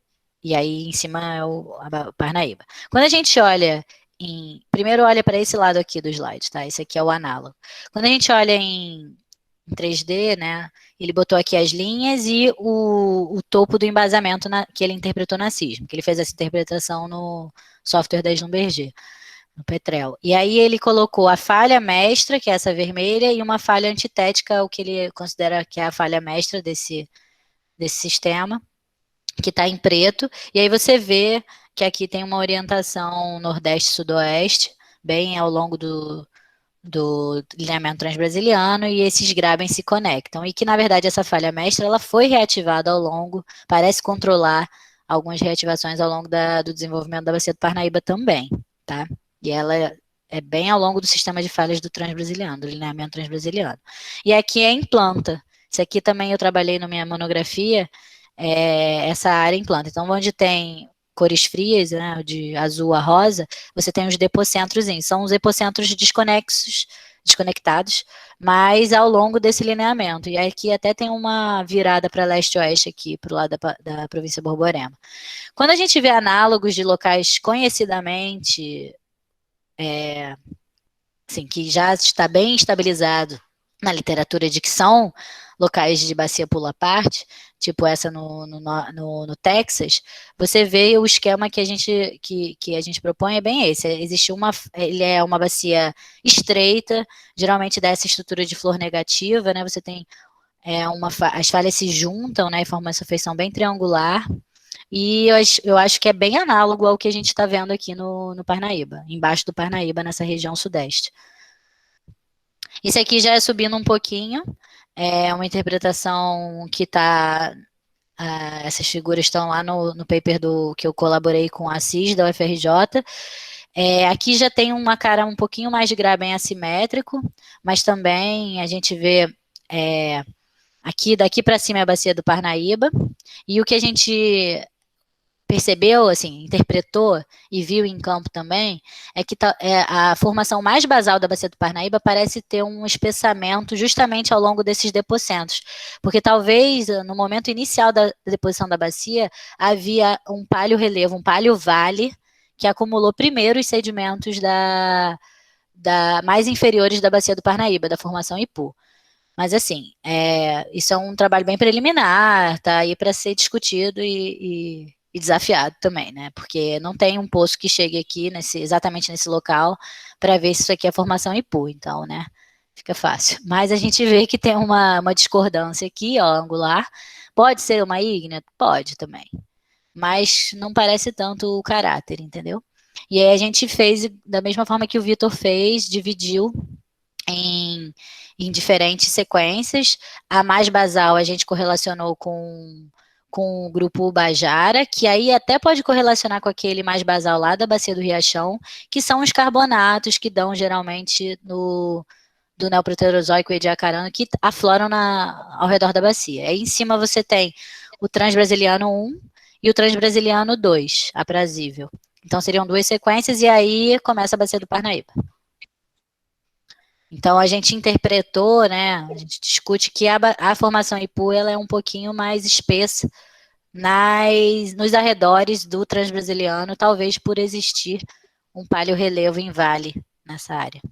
aí em cima é o Parnaíba. Quando a gente olha primeiro olha para esse lado aqui do slide, tá? Esse aqui é o análogo. Quando a gente olha em 3D, né? Ele botou aqui as linhas e o topo do embasamento que ele interpretou na sísmica. Ele fez essa interpretação no software da Schlumberger, no Petrel. E aí ele colocou a falha mestra, que é essa vermelha, e uma falha antitética, o que ele considera que é a falha mestra desse sistema, que está em preto. E aí você vê que aqui tem uma orientação nordeste-sudoeste, bem ao longo do lineamento transbrasiliano, e esses grabens se conectam, e que na verdade essa falha mestra ela foi reativada ao longo, parece controlar algumas reativações ao longo do desenvolvimento da Bacia do Parnaíba também, tá? E ela é bem ao longo do sistema de falhas do transbrasiliano, do lineamento transbrasiliano. E aqui é em planta. Isso aqui também eu trabalhei na minha monografia, essa área em planta. Então, onde tem cores frias, né, de azul a rosa, você tem os depocentros, são os epocentros desconectados, mas ao longo desse lineamento. E aqui até tem uma virada para leste-oeste aqui, para o lado da província Borborema. Quando a gente vê análogos de locais conhecidamente, assim, que já está bem estabilizado na literatura de que são locais de bacia pula-parte, tipo essa no Texas, você vê o esquema que a gente propõe é bem esse. Ele é uma bacia estreita, geralmente dessa estrutura de flor negativa, né? Você tem as falhas se juntam, né? E formam essa feição bem triangular. E eu acho que é bem análogo ao que a gente está vendo aqui no Parnaíba, embaixo do Parnaíba, nessa região sudeste. Isso aqui já é subindo um pouquinho, é uma interpretação que está. Essas figuras estão lá no paper que eu colaborei com a Assis, da UFRJ. Aqui já tem uma cara um pouquinho mais de graben assimétrico, mas também a gente vê aqui, daqui para cima é a bacia do Parnaíba, e o que a gente percebeu, assim, interpretou e viu em campo também, é que a formação mais basal da bacia do Parnaíba parece ter um espessamento justamente ao longo desses depocentros, porque talvez no momento inicial da deposição da bacia havia um paleo-relevo, um paleo-vale, que acumulou primeiro os sedimentos mais inferiores da bacia do Parnaíba, da formação Ipu. Mas, assim, isso é um trabalho bem preliminar, tá aí para ser discutido e desafiado também, né? Porque não tem um poço que chegue aqui, exatamente nesse local, para ver se isso aqui é formação Ipu, então, né? Fica fácil. Mas a gente vê que tem uma discordância aqui, ó, angular. Pode ser uma ígnea? Pode também. Mas não parece tanto o caráter, entendeu? E aí a gente fez da mesma forma que o Vitor fez, dividiu em diferentes sequências. A mais basal a gente correlacionou com o grupo Ubajara, que aí até pode correlacionar com aquele mais basal lá da Bacia do Riachão, que são os carbonatos que dão geralmente do Neoproterozoico ediacarano, que afloram ao redor da bacia. Aí em cima você tem o Transbrasiliano 1 e o Transbrasiliano 2, aprazível. Então seriam duas sequências e aí começa a Bacia do Parnaíba. Então, a gente interpretou, né, a gente discute que a formação Ipu ela é um pouquinho mais espessa nos arredores do Transbrasiliano, talvez por existir um paleo-relevo em vale nessa área.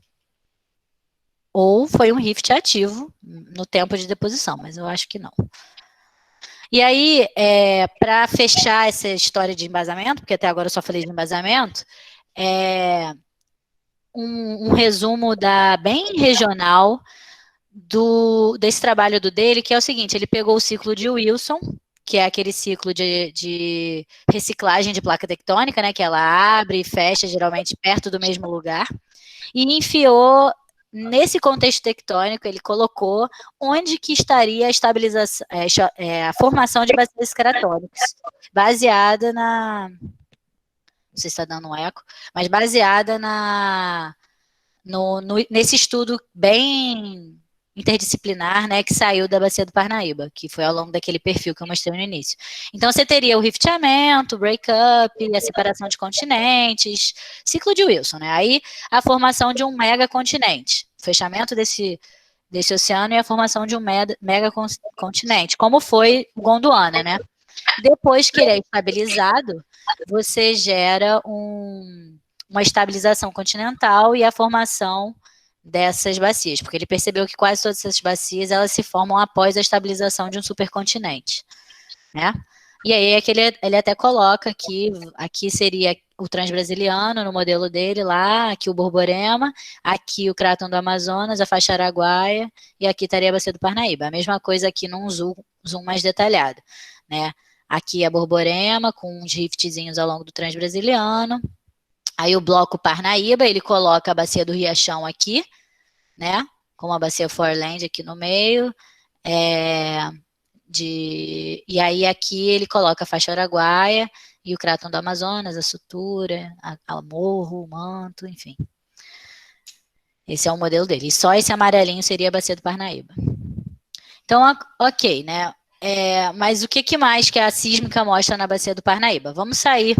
Ou foi um rift ativo no tempo de deposição, mas eu acho que não. E aí, para fechar essa história de embasamento, porque até agora eu só falei de embasamento, um resumo bem regional desse trabalho dele, que é o seguinte, ele pegou o ciclo de Wilson, que é aquele ciclo de reciclagem de placa tectônica, né, que ela abre e fecha geralmente perto do mesmo lugar, e enfiou nesse contexto tectônico, ele colocou onde que estaria a estabilização, a formação de bacias escratônicas, baseada não sei se está dando um eco, mas baseada nesse estudo bem interdisciplinar, né, que saiu da Bacia do Parnaíba, que foi ao longo daquele perfil que eu mostrei no início. Então, você teria o rifteamento, o breakup, a separação de continentes, ciclo de Wilson, né? Aí, a formação de um megacontinente, fechamento desse oceano e a formação de um megacontinente, como foi o Gondwana, né? Depois que ele é estabilizado, você gera uma estabilização continental e a formação dessas bacias, porque ele percebeu que quase todas essas bacias elas se formam após a estabilização de um supercontinente, né? E aí é que ele até coloca aqui seria o Transbrasiliano no modelo dele lá, aqui o Borborema, aqui o Craton do Amazonas, a faixa Araguaia, e aqui estaria a Bacia do Parnaíba. A mesma coisa aqui num zoom mais detalhado, né? Aqui a Borborema, com uns riftzinhos ao longo do Transbrasiliano. Aí o bloco Parnaíba, ele coloca a Bacia do Riachão aqui, né? Com a Bacia Foreland aqui no meio. E aí aqui ele coloca a faixa Araguaia e o Craton do Amazonas, a Sutura, a Morro, o Manto, enfim. Esse é o modelo dele. E só esse amarelinho seria a bacia do Parnaíba. Então, ok, né? Mas o que mais que a sísmica mostra na bacia do Parnaíba? Vamos sair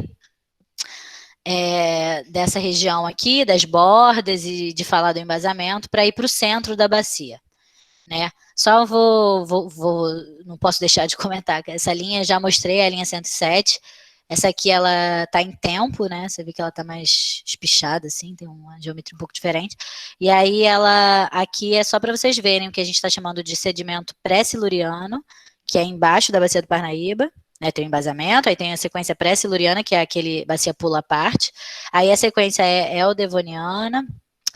dessa região aqui, das bordas e de falar do embasamento, para ir para o centro da bacia, né? Só não posso deixar de comentar que essa linha, já mostrei a linha 107, essa aqui ela está em tempo, né? Você vê que ela está mais espichada, assim, tem uma geometria um pouco diferente. E aí ela, aqui é só para vocês verem o que a gente está chamando de sedimento pré-siluriano, que é embaixo da bacia do Parnaíba, né? Tem o embasamento, aí tem a sequência pré-siluriana, que é aquele bacia pula à parte. Aí a sequência é eldevoniana,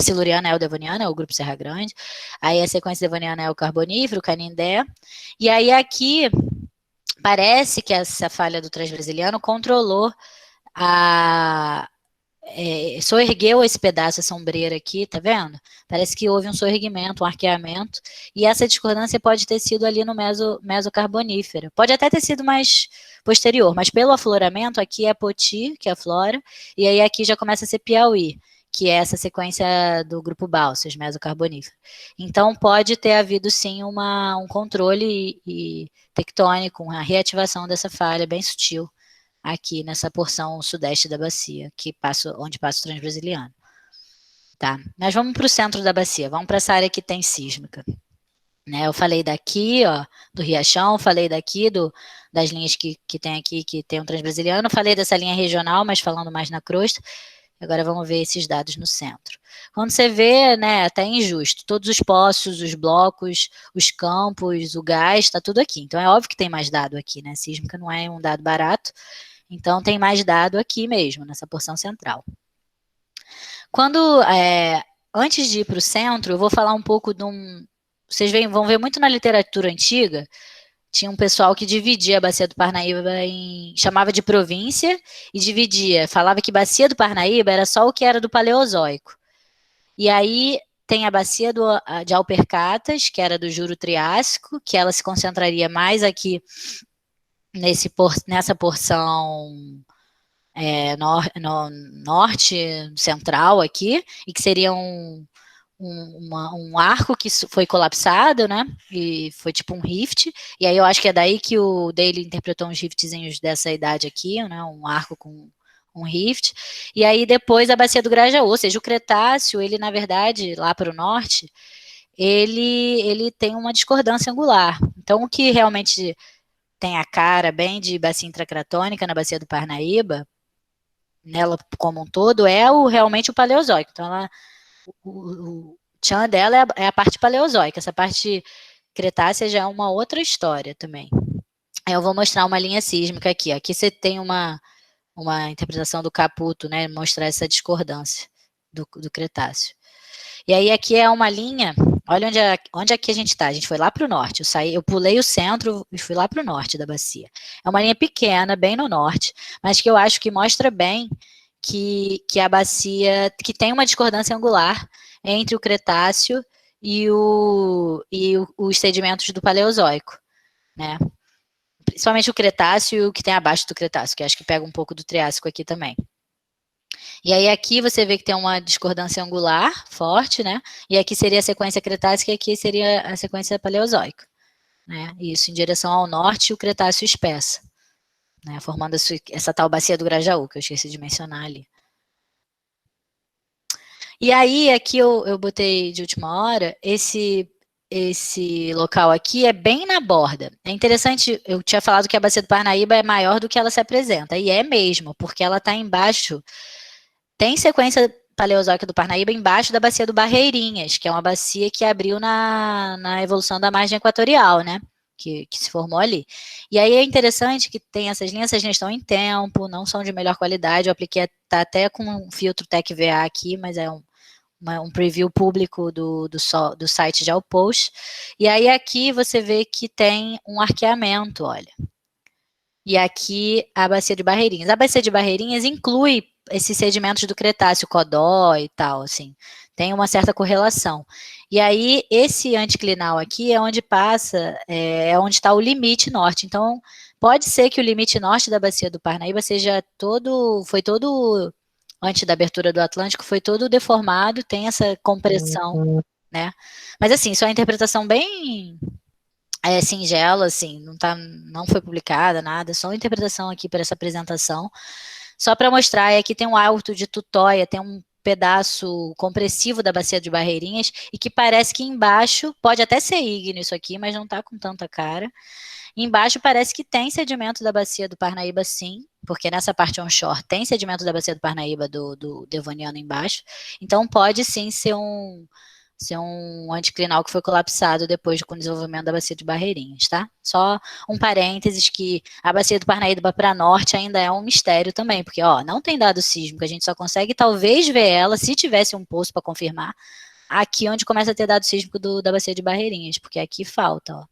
siluriana é eldevoniana, é o grupo Serra Grande. Aí a sequência devoniana é o carbonífero, o canindé. E aí aqui parece que essa falha do Transbrasiliano controlou soergueu esse pedaço, essa ombreira aqui, tá vendo? Parece que houve um soerguimento, um arqueamento, e essa discordância pode ter sido ali no mesocarbonífero. Pode até ter sido mais posterior, mas pelo afloramento, aqui é Poti, que é a flora, e aí aqui já começa a ser Piauí, que é essa sequência do grupo Balsas, mesocarbonífero. Então, pode ter havido, sim, um controle tectônico, uma reativação dessa falha bem sutil aqui nessa porção sudeste da bacia, onde passa o Transbrasiliano. Tá? Mas vamos para o centro da bacia, vamos para essa área que tem sísmica. Né? Eu falei daqui, ó, do Riachão, falei daqui das linhas que tem aqui, que tem um Transbrasiliano, falei dessa linha regional, mas falando mais na crosta. Agora vamos ver esses dados no centro. Quando você vê, né, até injusto, todos os poços, os blocos, os campos, o gás, está tudo aqui. Então é óbvio que tem mais dado aqui, né? Sísmica não é um dado barato, então tem mais dado aqui mesmo, nessa porção central. Antes de ir para o centro, eu vou falar um pouco de um... Vocês vão ver muito na literatura antiga, tinha um pessoal que dividia a bacia do Parnaíba chamava de província e dividia, falava que bacia do Parnaíba era só o que era do Paleozoico. E aí tem a bacia de Alpercatas, que era do Juro Triássico, que ela se concentraria mais aqui nessa porção norte, central aqui, e que seria um arco que foi colapsado, né? E foi tipo um rift. E aí eu acho que é daí que o Daly interpretou uns riftzinhos dessa idade aqui, né? Um arco com um rift. E aí depois a bacia do Grajaú, ou seja, o Cretáceo, ele na verdade, lá para o norte, ele tem uma discordância angular. Então o que realmente tem a cara bem de bacia intracratônica na bacia do Parnaíba, nela como um todo, realmente o Paleozoico. Então o tchan dela é a parte paleozoica, essa parte cretácea já é uma outra história também. Eu vou mostrar uma linha sísmica aqui. Aqui você tem uma interpretação do Caputo, né, mostrar essa discordância do Cretáceo. E aí aqui é uma linha, olha onde aqui a gente está. A gente foi lá para o norte, eu pulei o centro e fui lá para o norte da bacia. É uma linha pequena, bem no norte, mas que eu acho que mostra bem que a bacia, que tem uma discordância angular entre o Cretáceo e os sedimentos do Paleozoico, né? Principalmente o Cretáceo e o que tem abaixo do Cretáceo, que acho que pega um pouco do Triássico aqui também. E aí aqui você vê que tem uma discordância angular forte, né? E aqui seria a sequência Cretácica e aqui seria a sequência Paleozoica, né? Isso em direção ao norte, o Cretáceo espessa, né? Formando essa tal bacia do Grajaú, que eu esqueci de mencionar ali. E aí, aqui eu botei de última hora, esse local aqui é bem na borda. É interessante, eu tinha falado que a bacia do Parnaíba é maior do que ela se apresenta, e é mesmo, porque ela está embaixo, tem sequência paleozoica do Parnaíba embaixo da bacia do Barreirinhas, que é uma bacia que abriu na evolução da margem equatorial, né? Que se formou ali. E aí é interessante que tem essas linhas estão em tempo, não são de melhor qualidade, eu apliquei, tá até com um filtro TecVA aqui, mas é um preview público do site de Outpost. E aí aqui você vê que tem um arqueamento, olha. E aqui a bacia de Barreirinhas. A bacia de Barreirinhas inclui esses sedimentos do Cretáceo, Codó e tal, assim. Tem uma certa correlação. E aí, esse anticlinal aqui é onde passa, é onde está o limite norte. Então, pode ser que o limite norte da bacia do Parnaíba foi todo antes da abertura do Atlântico foi todo deformado, tem essa compressão, né? Mas assim, isso é uma interpretação bem singela, assim, não foi publicada, nada, só uma interpretação aqui para essa apresentação. Só para mostrar, aqui tem um alto de Tutóia, tem um pedaço compressivo da bacia de Barreirinhas, e que parece que embaixo, pode até ser ígneo isso aqui, mas não está com tanta cara. Embaixo parece que tem sedimento da bacia do Parnaíba, sim, porque nessa parte onshore tem sedimento da bacia do Parnaíba do Devoniano embaixo. Então pode sim ser um anticlinal que foi colapsado depois com o desenvolvimento da bacia de Barreirinhas, tá? Só um parênteses que a bacia do Parnaíba para norte ainda é um mistério também, porque ó, não tem dado sísmico, a gente só consegue talvez ver ela se tivesse um poço para confirmar, aqui onde começa a ter dado sísmico da bacia de Barreirinhas, porque aqui falta, ó.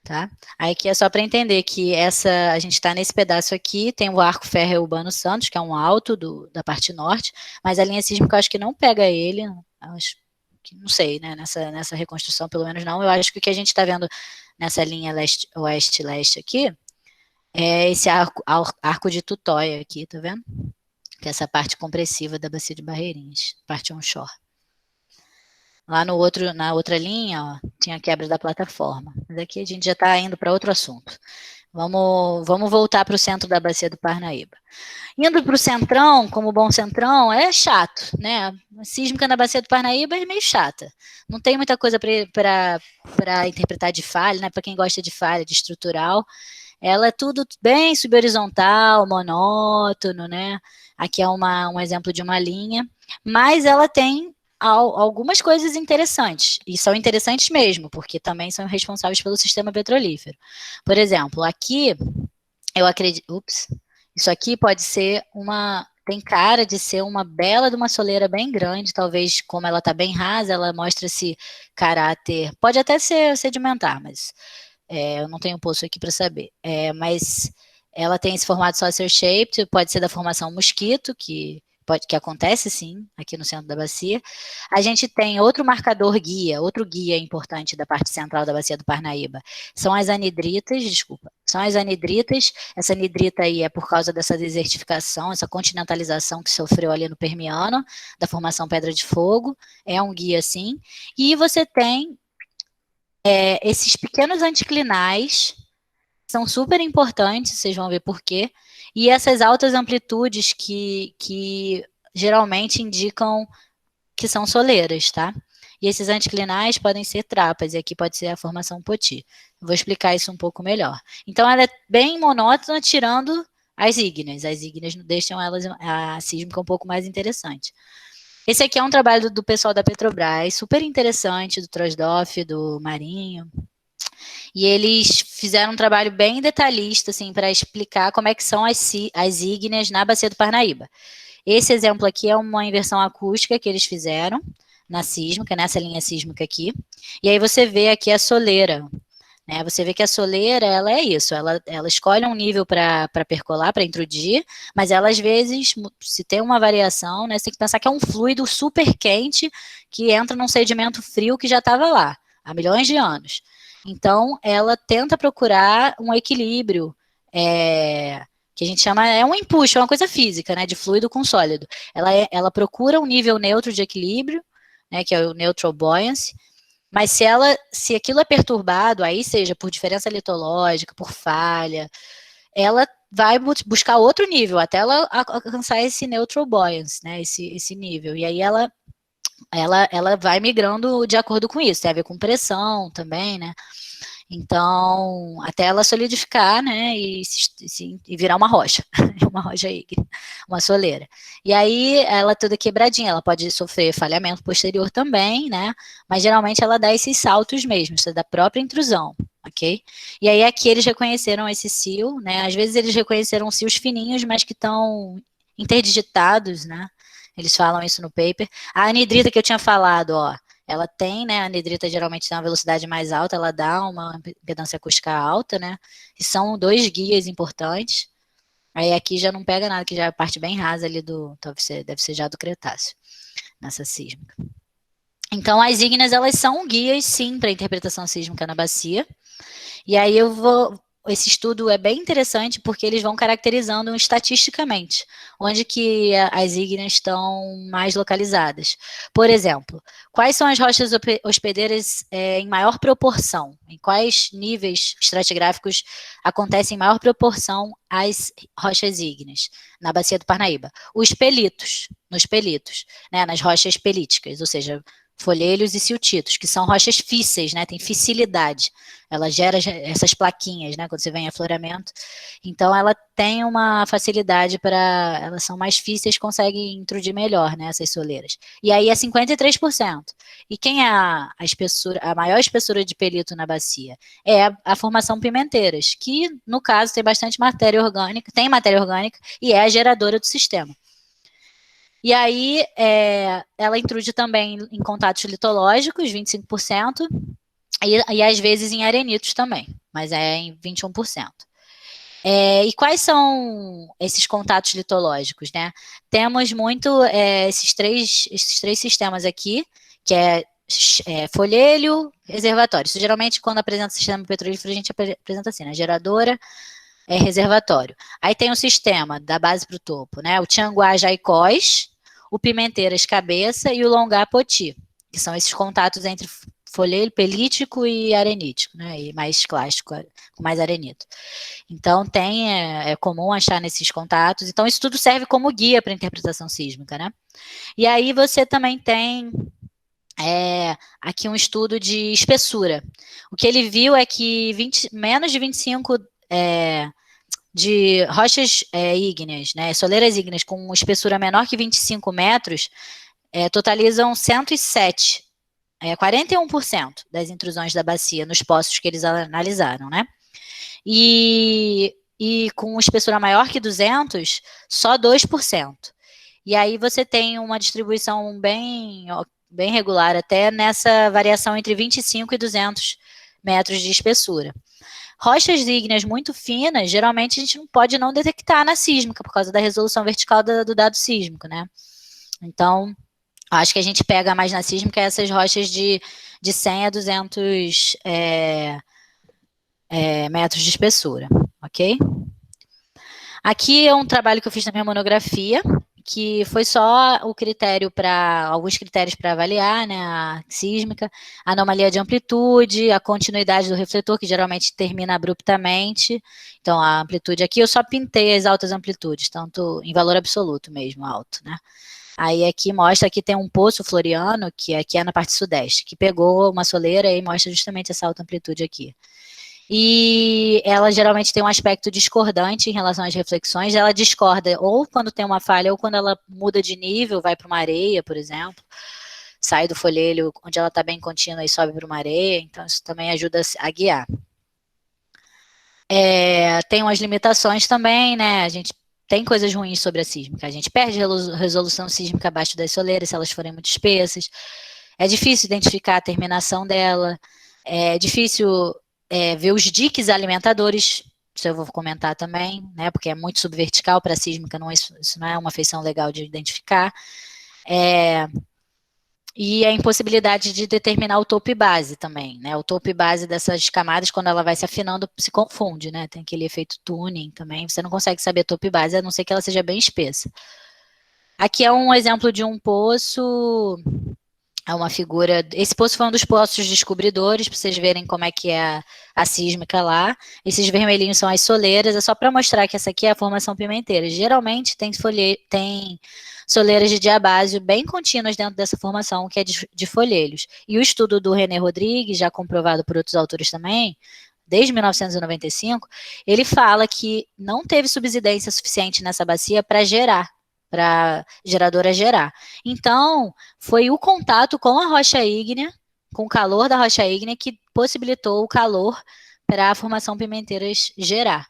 Tá? Aí aqui é só para entender que a gente está nesse pedaço aqui, tem o arco férreo Urbano Santos, que é um alto da parte norte, mas a linha sísmica eu acho que não pega ele, acho que não sei, né? Nessa reconstrução, pelo menos não. Eu acho que o que a gente está vendo nessa linha oeste-leste aqui é esse arco de Tutóia aqui, tá vendo? Que é essa parte compressiva da bacia de Barreirinhas, parte onshore. Lá na outra linha, ó, tinha a quebra da plataforma. Mas aqui a gente já está indo para outro assunto. Vamos voltar para o centro da bacia do Parnaíba. Indo para o centrão, como bom centrão, é chato, né? A sísmica na bacia do Parnaíba é meio chata. Não tem muita coisa para interpretar de falha, né? Para quem gosta de falha, de estrutural. Ela é tudo bem subhorizontal, monótono, né? Aqui é um exemplo de uma linha, mas ela tem algumas coisas interessantes, e são interessantes mesmo, porque também são responsáveis pelo sistema petrolífero. Por exemplo, aqui, eu acredito, isso aqui pode ser tem cara de ser uma bela de uma soleira bem grande, talvez como ela está bem rasa, ela mostra esse caráter, pode até ser sedimentar, mas eu não tenho poço aqui para saber, mas ela tem esse formato saucer shaped, pode ser da formação mosquito, que acontece sim, aqui no centro da bacia. A gente tem outro marcador guia, outro guia importante da parte central da bacia do Parnaíba. São as anidritas, são as anidritas. Essa anidrita aí é por causa dessa desertificação, essa continentalização que sofreu ali no Permiano, da formação Pedra de Fogo, é um guia sim. E você tem esses pequenos anticlinais, são super importantes, vocês vão ver por quê. E essas altas amplitudes que geralmente indicam que são soleiras, tá? E esses anticlinais podem ser trapas, e aqui pode ser a formação Poti. Vou explicar isso um pouco melhor. Então, ela é bem monótona, tirando as ígneas. As ígneas deixam a sísmica um pouco mais interessante. Esse aqui é um trabalho do pessoal da Petrobras, super interessante, do Trosdorff, do Marinho. E eles fizeram um trabalho bem detalhista, assim, para explicar como é que são as ígneas na bacia do Parnaíba. Esse exemplo aqui é uma inversão acústica que eles fizeram na sísmica, nessa linha sísmica aqui. E aí você vê aqui a soleira, né? Você vê que a soleira, ela é isso, ela escolhe um nível para percolar, para intrudir, mas ela às vezes, se tem uma variação, né, você tem que pensar que é um fluido super quente que entra num sedimento frio que já estava lá há milhões de anos. Então, ela tenta procurar um equilíbrio, que a gente chama, um empuxo, é uma coisa física, né, de fluido com sólido. Ela procura um nível neutro de equilíbrio, né, que é o neutral buoyancy, mas se aquilo é perturbado, aí seja por diferença litológica, por falha, ela vai buscar outro nível, até ela alcançar esse neutral buoyancy, né, esse nível. E aí ela vai migrando de acordo com isso, tem a ver com pressão também, né? Então, até ela solidificar, né, e virar uma rocha, uma rocha ígnea, uma soleira. E aí, ela toda quebradinha, ela pode sofrer falhamento posterior também, né, mas geralmente ela dá esses saltos mesmo, isso é da própria intrusão, ok? E aí, aqui eles reconheceram esse cio, né, às vezes eles reconheceram cios fininhos, mas que estão interdigitados, né, eles falam isso no paper. A anidrita que eu tinha falado, ó, ela tem, né, a anidrita geralmente tem uma velocidade mais alta, ela dá uma impedância acústica alta, né, e são dois guias importantes. Aí aqui já não pega nada, que já é a parte bem rasa ali deve ser já do Cretáceo, nessa sísmica. Então, as ígneas, elas são guias, sim, para interpretação sísmica na bacia. E aí eu vou esse estudo é bem interessante porque eles vão caracterizando estatisticamente onde que as ígneas estão mais localizadas. Por exemplo, quais são as rochas hospedeiras em maior proporção? Em quais níveis estratigráficos acontecem em maior proporção as rochas ígneas? Na bacia do Parnaíba. Os pelitos, nos pelitos, né, nas rochas pelíticas, ou seja, folhelhos e siltitos, que são rochas físseis, né, tem fissilidade. Ela gera essas plaquinhas, né, quando você vem em afloramento. Então, ela tem uma facilidade para... Elas são mais físseis, conseguem intrudir melhor, né, essas soleiras. E aí é 53%. E quem é a espessura, a maior espessura de pelito na bacia? É a formação pimenteiras, que, no caso, tem bastante matéria orgânica, tem matéria orgânica e é a geradora do sistema. E aí, ela intrude também em contatos litológicos, 25%, e às vezes em arenitos também, mas é em 21%. E quais são esses contatos litológicos, né? Temos muito esses três sistemas aqui, que é folhelho, reservatório. Isso, geralmente, quando apresenta o sistema petrolífero, a gente apresenta assim, né? Geradora, reservatório. Aí tem o sistema da base para o topo, né? O Tianguá Jaicós, o Pimenteiras Cabeça e o Longá Poti, que são esses contatos entre folhelho pelítico e arenítico, né? E mais clássico, com mais arenito. Então, é comum achar nesses contatos. Então, isso tudo serve como guia para a interpretação sísmica, né? E aí você também tem aqui um estudo de espessura. O que ele viu é que menos de 25 de rochas ígneas, né, soleiras ígneas com espessura menor que 25 metros, totalizam 107, 41% das intrusões da bacia nos poços que eles analisaram, né? E com espessura maior que 200, só 2%. E aí você tem uma distribuição bem regular, até nessa variação entre 25 e 200 metros de espessura. Rochas ígneas muito finas, geralmente a gente não pode não detectar na sísmica, por causa da resolução vertical do dado sísmico, né? Então, acho que a gente pega mais na sísmica essas rochas de 100 a 200 metros de espessura, ok? Aqui é um trabalho que eu fiz na minha monografia, que foi só o critério para, alguns critérios para avaliar, né, a sísmica, a anomalia de amplitude, a continuidade do refletor, que geralmente termina abruptamente. Então, a amplitude aqui, eu só pintei as altas amplitudes, tanto em valor absoluto mesmo, alto, né. Aí aqui mostra que tem um poço floriano, que aqui é na parte sudeste, que pegou uma soleira e mostra justamente essa alta amplitude aqui. E ela geralmente tem um aspecto discordante em relação às reflexões. Ela discorda ou quando tem uma falha, ou quando ela muda de nível, vai para uma areia, por exemplo, sai do folhelho onde ela está bem contínua e sobe para uma areia, então isso também ajuda a guiar. Tem umas limitações também, né? A gente tem coisas ruins sobre a sísmica. A gente perde resolução sísmica abaixo das soleiras se elas forem muito espessas. É difícil identificar a terminação dela. É difícil ver os diques alimentadores, isso eu vou comentar também, né, porque é muito subvertical para a sísmica, isso não é uma feição legal de identificar. E a impossibilidade de determinar o topo e base também, né, o topo e base dessas camadas, quando ela vai se afinando, se confunde, né, tem aquele efeito tuning também, você não consegue saber topo e base, a não ser que ela seja bem espessa. Aqui é um exemplo de um poço... É uma figura... Esse poço foi um dos poços descobridores, para vocês verem como é que é a sísmica lá. Esses vermelhinhos são as soleiras, é só para mostrar que essa aqui é a formação pimenteira. Geralmente tem soleiras de diabásio bem contínuas dentro dessa formação, que é de folhelhos. E o estudo do René Rodrigues, já comprovado por outros autores também, desde 1995, ele fala que não teve subsidência suficiente nessa bacia para gerar, para a geradora gerar. Então, foi o contato com a rocha ígnea, com o calor da rocha ígnea, que possibilitou o calor para a formação pimenteiras gerar.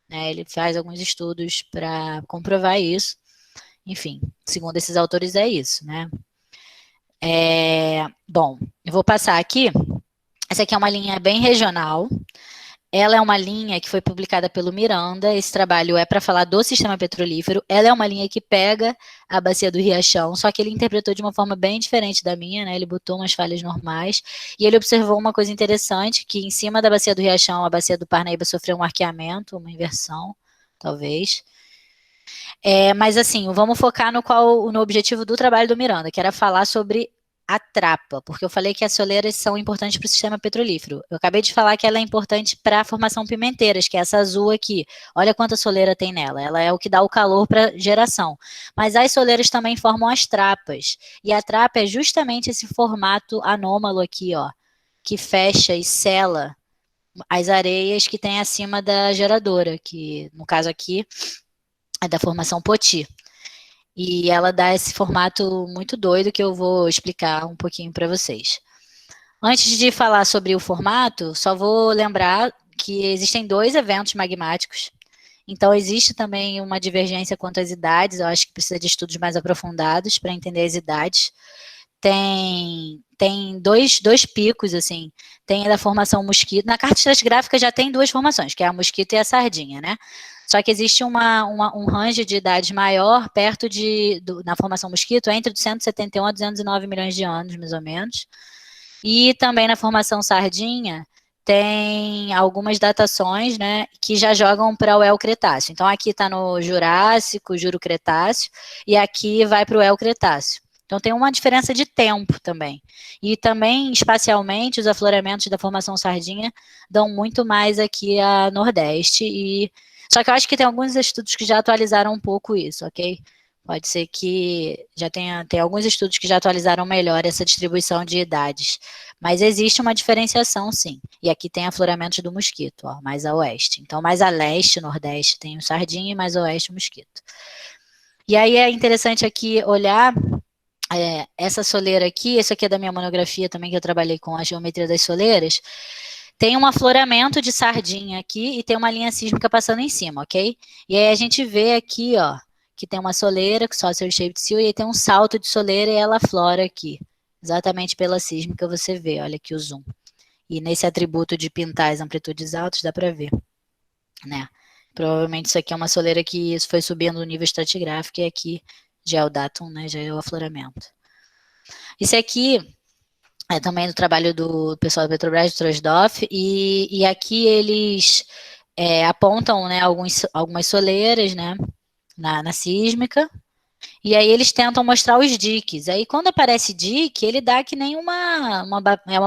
Né? Ele faz alguns estudos para comprovar isso. Enfim, segundo esses autores é isso. Né? Bom, eu vou passar aqui. Essa aqui é uma linha bem regional. Ela é uma linha que foi publicada pelo Miranda, esse trabalho é para falar do sistema petrolífero, ela é uma linha que pega a bacia do Riachão, só que ele interpretou de uma forma bem diferente da minha, né? Ele botou umas falhas normais, e ele observou uma coisa interessante, que em cima da bacia do Riachão, a bacia do Parnaíba sofreu um arqueamento, uma inversão, talvez. Mas assim, vamos focar no objetivo do trabalho do Miranda, que era falar sobre a trapa, porque eu falei que as soleiras são importantes para o sistema petrolífero. Eu acabei de falar que ela é importante para a formação pimenteiras, que é essa azul aqui. Olha quanta soleira tem nela. Ela é o que dá o calor para geração. Mas as soleiras também formam as trapas. E a trapa é justamente esse formato anômalo aqui, ó, que fecha e sela as areias que tem acima da geradora, que no caso aqui é da formação Poti. E ela dá esse formato muito doido que eu vou explicar um pouquinho para vocês. Antes de falar sobre o formato, só vou lembrar que existem 2 eventos magmáticos. Então, existe também uma divergência quanto às idades. Eu acho que precisa de estudos mais aprofundados para entender as idades. Tem dois picos, assim. Tem a da formação mosquito. Na carta estratigráfica já tem 2 formações, que é a mosquito e a sardinha, né? Só que existe um range de idades maior, perto na formação mosquito, entre 271 a 209 milhões de anos, mais ou menos. E também na formação sardinha, tem algumas datações, né, que já jogam para o El-Cretáceo. Então, aqui está no Jurássico, Juro-Cretáceo, e aqui vai para o El-Cretáceo. Então, tem uma diferença de tempo também. E também, espacialmente, os afloramentos da formação sardinha dão muito mais aqui a Nordeste. Só que eu acho que tem alguns estudos que já atualizaram um pouco isso, ok? Pode ser que já tem alguns estudos que já atualizaram melhor essa distribuição de idades. Mas existe uma diferenciação, sim. E aqui tem afloramentos do mosquito, ó, mais a oeste. Então, mais a leste, nordeste, tem o sardinha e mais a oeste, o mosquito. E aí é interessante aqui olhar essa soleira aqui, esse aqui é da minha monografia também, que eu trabalhei com a geometria das soleiras. Tem um afloramento de sardinha aqui e tem uma linha sísmica passando em cima, ok? E aí a gente vê aqui, ó, que tem uma soleira, que só seu shaped seal, e aí tem um salto de soleira e ela aflora aqui. Exatamente pela sísmica você vê, olha aqui o zoom. E nesse atributo de pintar as amplitudes altas dá para ver, né? Provavelmente isso aqui é uma soleira que foi subindo o nível estratigráfico e aqui já é o datum, né? Já é o afloramento. Esse aqui é também do trabalho do pessoal da Petrobras, do Trosdorff, e aqui eles apontam, né, algumas soleiras, né, na sísmica, e aí eles tentam mostrar os diques. Aí quando aparece dique, ele dá que nem uma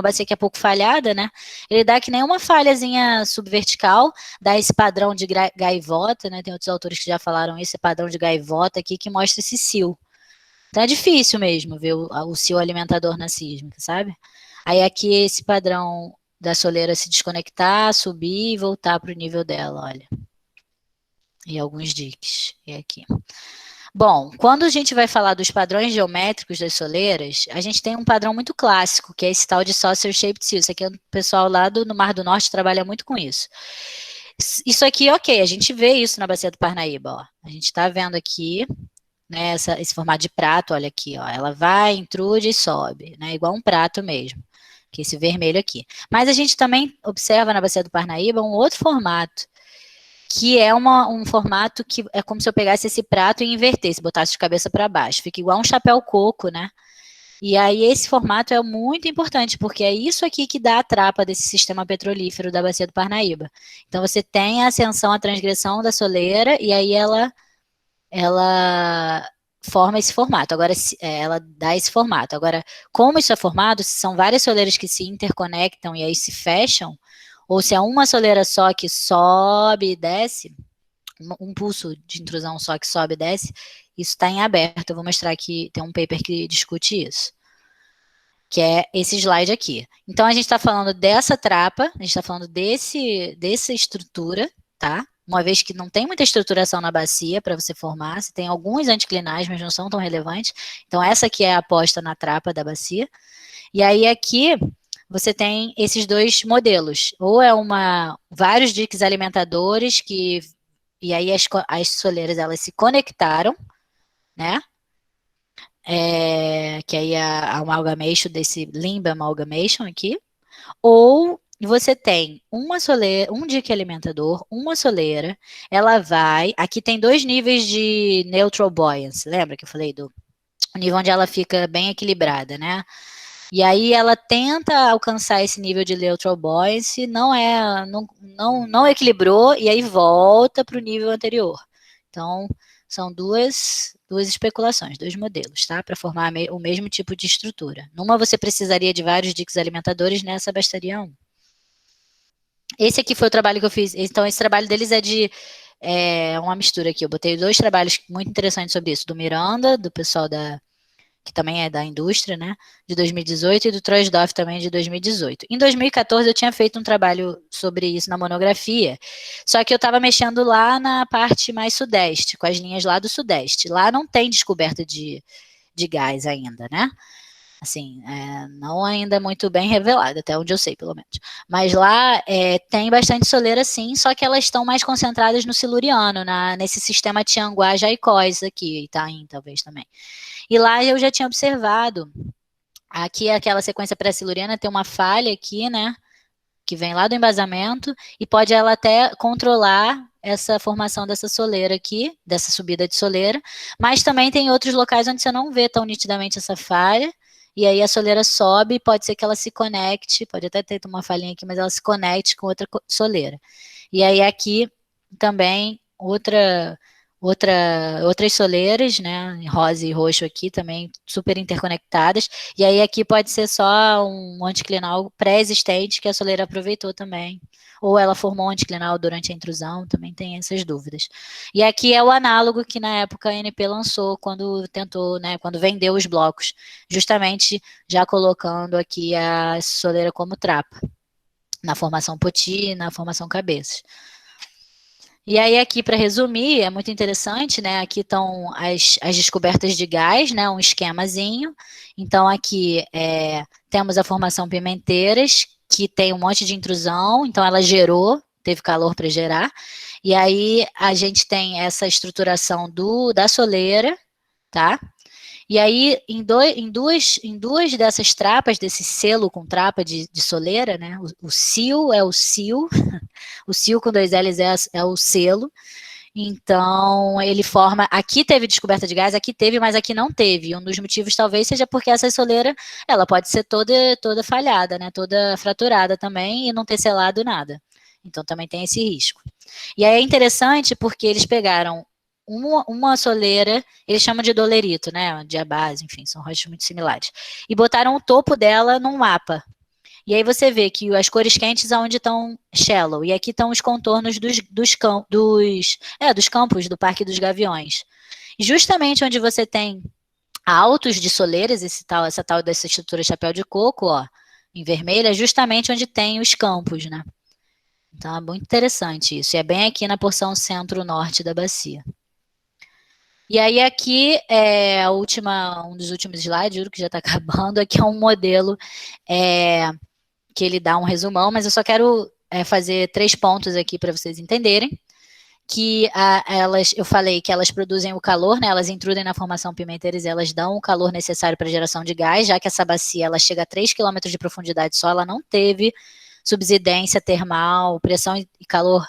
bacia que é pouco falhada, né? Ele dá que nem uma falhazinha subvertical, dá esse padrão de gaivota, né? Tem outros autores que já falaram isso, esse padrão de gaivota aqui que mostra esse sil. Então é difícil mesmo ver o sil alimentador na sísmica, sabe? Aí aqui esse padrão da soleira se desconectar, subir e voltar para o nível dela, olha. E alguns diques. E aqui. Bom, quando a gente vai falar dos padrões geométricos das soleiras, a gente tem um padrão muito clássico, que é esse tal de Saucer Shaped Seal. Isso aqui o pessoal lá no Mar do Norte trabalha muito com isso. Isso aqui, ok, a gente vê isso na Bacia do Parnaíba, ó. A gente está vendo aqui, né, esse formato de prato, olha aqui, ó. Ela vai, intrude e sobe, né, igual um prato mesmo, que é esse vermelho aqui. Mas a gente também observa na Bacia do Parnaíba um outro formato, que é um formato que é como se eu pegasse esse prato e invertesse, botasse de cabeça para baixo. Fica igual um chapéu coco, né? E aí esse formato é muito importante, porque é isso aqui que dá a trapa desse sistema petrolífero da Bacia do Parnaíba. Então você tem a ascensão, a transgressão da soleira, e aí ela forma esse formato. Agora, ela dá esse formato. Agora, como isso é formado, se são várias soleiras que se interconectam e aí se fecham, ou se é uma soleira só que sobe e desce, um pulso de intrusão só que sobe e desce, isso está em aberto. Eu vou mostrar aqui, tem um paper que discute isso, que é esse slide aqui. Então, a gente está falando dessa trapa, a gente está falando dessa estrutura, tá? Uma vez que não tem muita estruturação na bacia para você formar, você tem alguns anticlinais, mas não são tão relevantes. Então, essa aqui é a aposta na trapa da bacia. E aí, aqui, você tem esses 2 modelos. Ou é vários diques alimentadores e aí as soleiras, elas se conectaram, né? Que aí a amalgamation desse limb amalgamation aqui. Ou e você tem uma soleira, um dique alimentador, uma soleira, ela vai, aqui tem 2 níveis de neutral buoyancy, lembra que eu falei do nível onde ela fica bem equilibrada, né? E aí ela tenta alcançar esse nível de neutral buoyancy, não equilibrou, e aí volta para o nível anterior. Então, são duas especulações, 2 modelos, tá? Para formar o mesmo tipo de estrutura. Numa você precisaria de vários diques alimentadores, nessa bastaria um. Esse aqui foi o trabalho que eu fiz. Então, esse trabalho deles é uma mistura aqui. Eu botei 2 trabalhos muito interessantes sobre isso, do Miranda, do pessoal que também é da indústria, né, de 2018, e do Troisdorf também de 2018. Em 2014 eu tinha feito um trabalho sobre isso na monografia, só que eu estava mexendo lá na parte mais sudeste, com as linhas lá do sudeste. Lá não tem descoberta de gás ainda, né? Assim, não ainda muito bem revelado, até onde eu sei, pelo menos. Mas lá tem bastante soleira, sim, só que elas estão mais concentradas no siluriano, nesse sistema Tianguá-Jaicós aqui, Itaim, talvez também. E lá eu já tinha observado, aqui aquela sequência pré-siluriana tem uma falha aqui, né, que vem lá do embasamento, e pode ela até controlar essa formação dessa soleira aqui, dessa subida de soleira, mas também tem outros locais onde você não vê tão nitidamente essa falha, e aí a soleira sobe, pode ser que ela se conecte, pode até ter uma falhinha aqui, mas ela se conecte com outra soleira. E aí aqui também outras soleiras, né, rosa e roxo aqui também super interconectadas, e aí aqui pode ser só um anticlinal pré-existente que a soleira aproveitou também, ou ela formou um anticlinal durante a intrusão, também tem essas dúvidas. E aqui é o análogo que na época a ANP lançou quando tentou, né, quando vendeu os blocos, justamente já colocando aqui a soleira como trapa, na formação poti e na formação cabeças. E aí aqui, para resumir, é muito interessante, né? Aqui estão as descobertas de gás, né? Um esquemazinho. Então, aqui temos a formação Pimenteiras, que tem um monte de intrusão, então ela gerou, teve calor para gerar. E aí a gente tem essa estruturação da soleira, tá? E aí, em duas dessas trapas, desse selo com trapa de soleira, né? O cio é o cio, o cio com 2 L's é o selo. Então, ele forma. Aqui teve descoberta de gás, aqui teve, mas aqui não teve. Um dos motivos talvez seja porque essa soleira ela pode ser toda falhada, né? Toda fraturada também e não ter selado nada. Então, também tem esse risco. E aí é interessante porque eles pegaram uma soleira, eles chamam de dolerito, né? Diabase, enfim, são rochas muito similares. E botaram o topo dela num mapa. E aí você vê que as cores quentes aonde estão shallow, e aqui estão os contornos dos campos do Parque dos Gaviões. E justamente onde você tem altos de soleiras, essa tal dessa estrutura chapéu de coco, ó, em vermelho, é justamente onde tem os campos, né? Então é muito interessante isso. E é bem aqui na porção centro-norte da bacia. E aí aqui é um dos últimos slides, juro que já está acabando, aqui é um modelo que ele dá um resumão, mas eu só quero fazer 3 pontos aqui para vocês entenderem, que eu falei que elas produzem o calor, né, elas intrudem na formação pimenteiras e elas dão o calor necessário para a geração de gás, já que essa bacia ela chega a 3 km de profundidade só, ela não teve subsidência termal, pressão e calor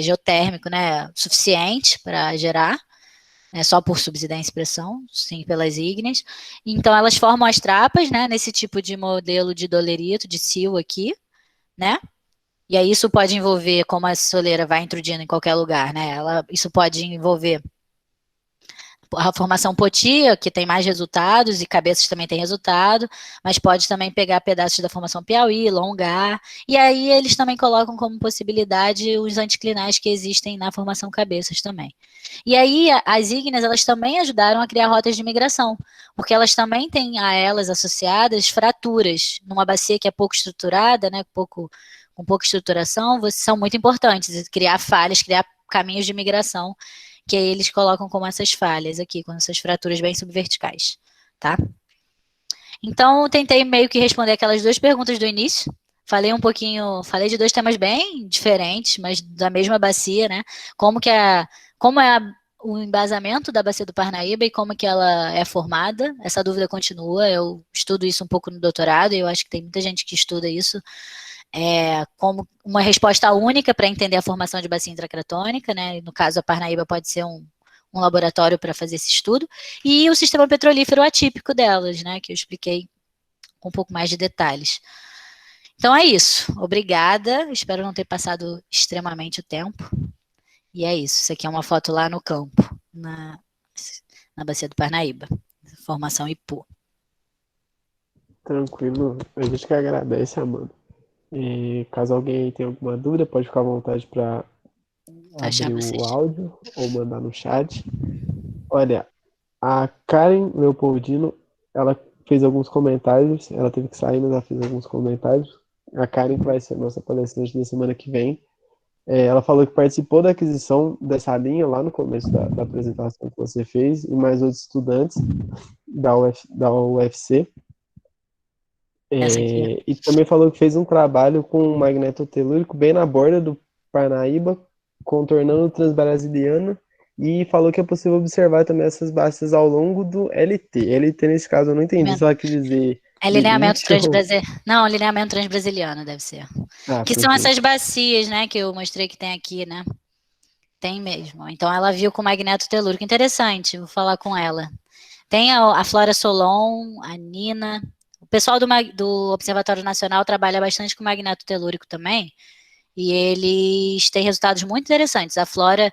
geotérmico, né, suficiente para gerar, só por subsidência e pressão, sim, pelas ígneas. Então, elas formam as trapas, né, nesse tipo de modelo de dolerito, de sil aqui, né? E aí isso pode envolver, como a soleira vai intrudindo em qualquer lugar, né? Isso pode envolver a formação potia, que tem mais resultados, e cabeças também tem resultado, mas pode também pegar pedaços da formação Piauí, longar, e aí eles também colocam como possibilidade os anticlinais que existem na formação cabeças também. E aí as ígneas, elas também ajudaram a criar rotas de migração, porque elas também têm a elas associadas fraturas, numa bacia que é pouco estruturada, né, com pouca estruturação, são muito importantes, criar falhas, criar caminhos de migração, que aí eles colocam como essas falhas aqui, com essas fraturas bem subverticais, tá? Então, tentei meio que responder aquelas 2 perguntas do início. Falei de 2 temas bem diferentes, mas da mesma bacia, né? Como é o embasamento da bacia do Parnaíba e como que ela é formada. Essa dúvida continua, eu estudo isso um pouco no doutorado e eu acho que tem muita gente que estuda isso. como uma resposta única para entender a formação de bacia intracratônica, né? No caso, a Parnaíba pode ser um laboratório para fazer esse estudo, e o sistema petrolífero atípico delas, né? Que eu expliquei com um pouco mais de detalhes. Então é isso. Obrigada. Espero não ter passado extremamente o tempo. E é isso. Isso aqui é uma foto lá no campo, na bacia do Parnaíba. Formação IPU. Tranquilo. A gente que agradece, Amanda. E caso alguém tenha alguma dúvida, pode ficar à vontade para Achar abrir o vocês. áudio ou mandar no chat. Olha, a Karen Leopoldino, ela fez alguns comentários, ela teve que sair, mas ela fez alguns comentários. A Karen, que vai ser nossa palestrante da semana que vem, ela falou que participou da aquisição dessa linha lá no começo da apresentação que você fez, e mais outros estudantes da UFC. Essa aqui. E também falou que fez um trabalho com um magneto telúrico bem na borda do Parnaíba, contornando o Transbrasiliano, e falou que é possível observar também essas bacias ao longo do LT. LT, nesse caso, eu não entendi se ela quis dizer É lineamento limite ou... transbrasiliano. Não, lineamento transbrasiliano deve ser. Ah, Que são essas perfeito. bacias, né, que eu mostrei que tem aqui, né? Tem mesmo. Então ela viu com magneto telúrico. Interessante, vou falar com ela. Tem a Flora Solon, a Nina. O pessoal do Observatório Nacional trabalha bastante com magneto telúrico também. E eles têm resultados muito interessantes. A Flora,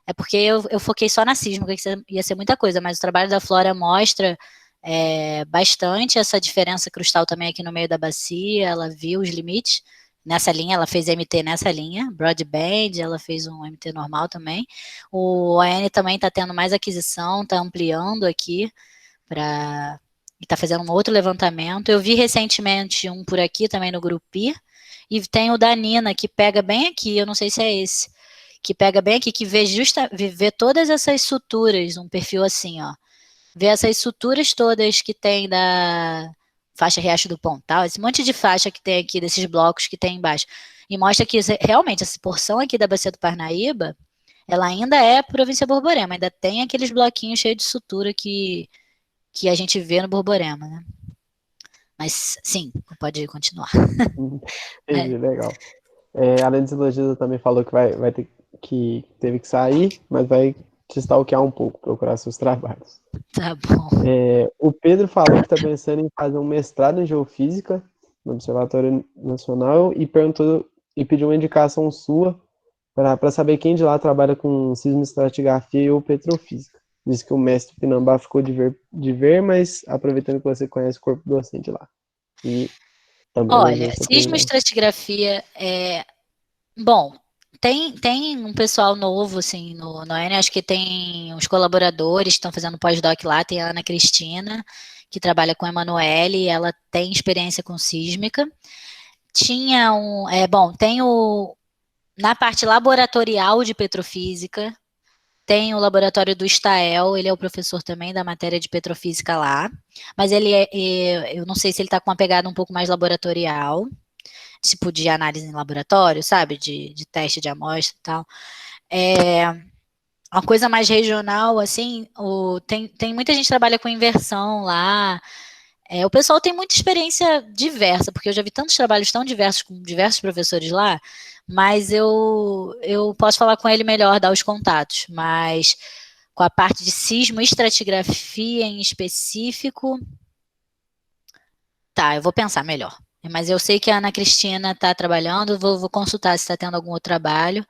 é porque eu foquei só na sísmica, que ia ser muita coisa, mas o trabalho da Flora mostra bastante essa diferença crustal também aqui no meio da bacia. Ela viu os limites nessa linha, ela fez MT nessa linha, broadband, ela fez um MT normal também. O AN também está tendo mais aquisição, está ampliando aqui para e está fazendo um outro levantamento. Eu vi recentemente um por aqui também no Grupi, e tem o da Nina, que pega bem aqui, eu não sei se é esse, que pega bem aqui, que vê todas essas suturas, um perfil assim, ó. Vê essas suturas todas que tem da faixa Riacho do Pontal, esse monte de faixa que tem aqui, desses blocos que tem embaixo. E mostra que realmente essa porção aqui da Bacia do Parnaíba, ela ainda é província Borborema, ainda tem aqueles bloquinhos cheios de sutura que a gente vê no Borborema, né? Mas sim, pode continuar. É, Entendi, legal. Além dos elogios, eu também falou que vai ter que teve que sair, mas vai te stalkear um pouco, procurar seus trabalhos. tá bom. O Pedro falou que está pensando em fazer um mestrado em geofísica no Observatório Nacional e perguntou e pediu uma indicação sua para saber quem de lá trabalha com sismoestratigrafia ou petrofísica. Disse que o mestre Pinambá ficou de ver, mas aproveitando que você conhece o corpo docente lá. E também Olha, elogiou sua treinagem. sismoestratigrafia bom, tem um pessoal novo, assim, no ENE, acho que tem os colaboradores que estão fazendo pós-doc lá, tem a Ana Cristina, que trabalha com a Emanuele, ela tem experiência com sísmica. Tinha tem na parte laboratorial de petrofísica, tem o laboratório do Stael, ele é o professor também da matéria de petrofísica lá, mas eu não sei se ele está com uma pegada um pouco mais laboratorial, tipo de análise em laboratório, sabe? De teste de amostra e tal. Uma coisa mais regional, assim, tem muita gente que trabalha com inversão lá. O pessoal tem muita experiência diversa, porque eu já vi tantos trabalhos tão diversos com diversos professores lá, mas eu posso falar com ele melhor, dar os contatos, mas com a parte de sismo e estratigrafia em específico, tá, eu vou pensar melhor. Mas eu sei que a Ana Cristina está trabalhando, vou consultar se está tendo algum outro trabalho.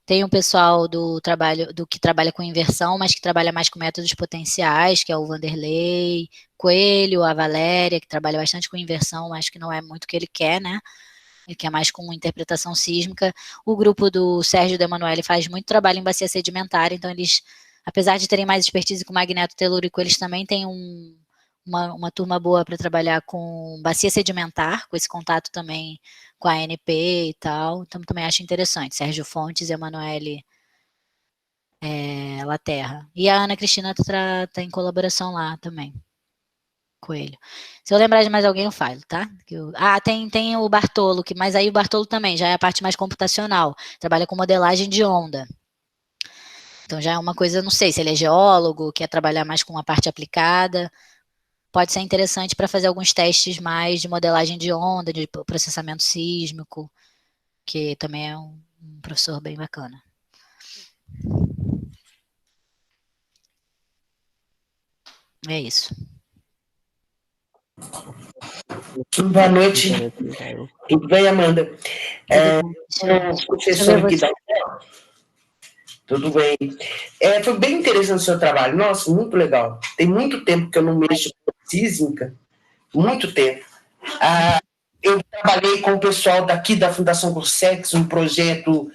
Tem um pessoal do que trabalha com inversão, mas que trabalha mais com métodos potenciais, que é o Vanderlei Coelho, a Valéria, que trabalha bastante com inversão, mas que não é muito o que ele quer, né? Ele quer mais com interpretação sísmica. O grupo do Sérgio de Emanuele faz muito trabalho em bacia sedimentar, então eles, apesar de terem mais expertise com magneto telúrico, eles também têm uma turma boa para trabalhar com bacia sedimentar, com esse contato também com a ANP e tal. Então também acho interessante. Sérgio Fontes e Emanuele Laterra. E a Ana Cristina tá em colaboração lá também. Coelho. Se eu lembrar de mais alguém, eu falo, tá? Tem o Bartolo, mas aí o Bartolo também já é a parte mais computacional. Trabalha com modelagem de onda. Então já é uma coisa, não sei se ele é geólogo, quer trabalhar mais com a parte aplicada. pode ser interessante para fazer alguns testes mais de modelagem de onda, de processamento sísmico, que também é um professor bem bacana. É isso. Boa noite. Tudo bem, Amanda? Professor aqui da... Tudo bem. Foi bem interessante o seu trabalho. Nossa, muito legal. Tem muito tempo que eu não mexo com sísmica. Muito tempo. Eu trabalhei com o pessoal daqui da Fundação Corsex, um projeto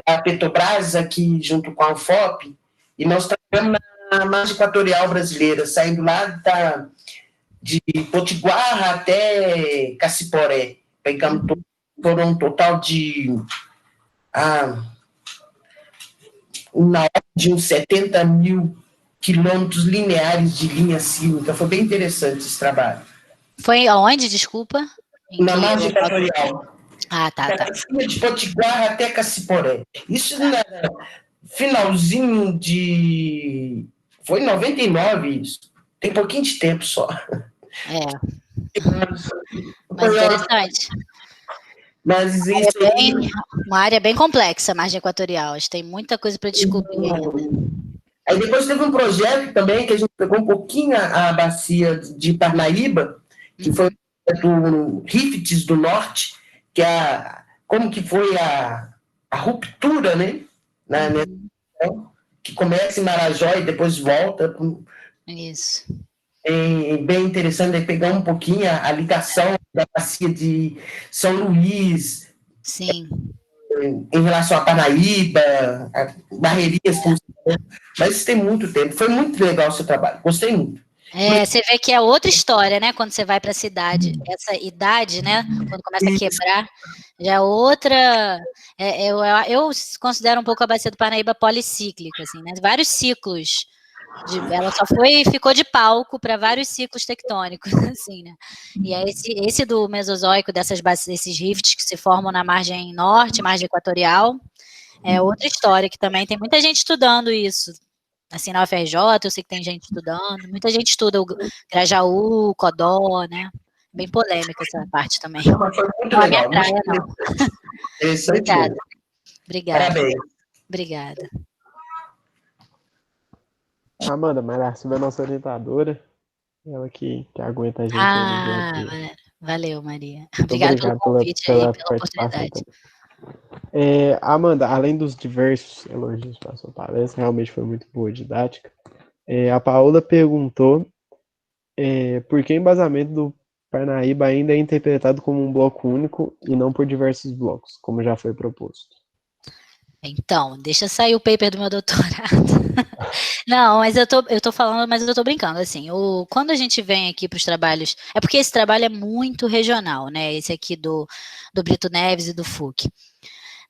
da Petrobras, aqui junto com a UFOP, e nós trabalhamos na margem equatorial brasileira, saindo lá de Potiguar até Cassiporé. Pegamos foram um total de na ordem de uns 70 mil quilômetros lineares de linha sísmica. Foi bem interessante esse trabalho. Foi aonde, desculpa? Na margem equatorial. Tá. De Potiguar até Cassiporé. Isso na finalzinho de... Foi em 99 isso. Tem pouquinho de tempo só. Mas interessante. Mas isso uma área bem complexa, a margem equatorial. Tem muita coisa para descobrir ainda. Aí depois teve um projeto também que a gente pegou um pouquinho a bacia de Parnaíba, que foi do Rifts do Norte, que como que foi a ruptura, né? Que começa em Marajó e depois volta. Isso. Bem interessante pegar um pouquinho a ligação da bacia de São Luís. Sim. Em relação a Parnaíba, a Barreirinhas, mas isso tem muito tempo. Foi muito legal o seu trabalho, gostei muito. Você vê que é outra história, né? Quando você vai para a cidade, essa idade, né? Quando começa a quebrar, já é outra. Eu considero um pouco a bacia do Parnaíba policíclica, assim, né? Vários ciclos. Ela só ficou de palco para vários ciclos tectônicos, assim, né? E aí esse do Mesozoico, desses rifts que se formam na margem norte, margem equatorial, é outra história, que também tem muita gente estudando isso. Assim, na UFRJ, eu sei que tem gente estudando, muita gente estuda o Grajaú, o Codó, né? Bem polêmica essa parte também. Não é minha praia, não. Obrigada. Parabéns. Obrigada. Amanda, Maria Silva é nossa orientadora, ela que aguenta a gente. Valeu, Maria. Obrigado pelo convite pela pela oportunidade. Amanda, além dos diversos elogios para a sua palestra, realmente foi muito boa, didática. A Paola perguntou por que o embasamento do Parnaíba ainda é interpretado como um bloco único e não por diversos blocos, como já foi proposto. Então, deixa sair o paper do meu doutorado. Não, mas eu tô falando, mas eu tô brincando, assim, quando a gente vem aqui para os trabalhos, é porque esse trabalho é muito regional, né, esse aqui do Brito Neves e do Fouque.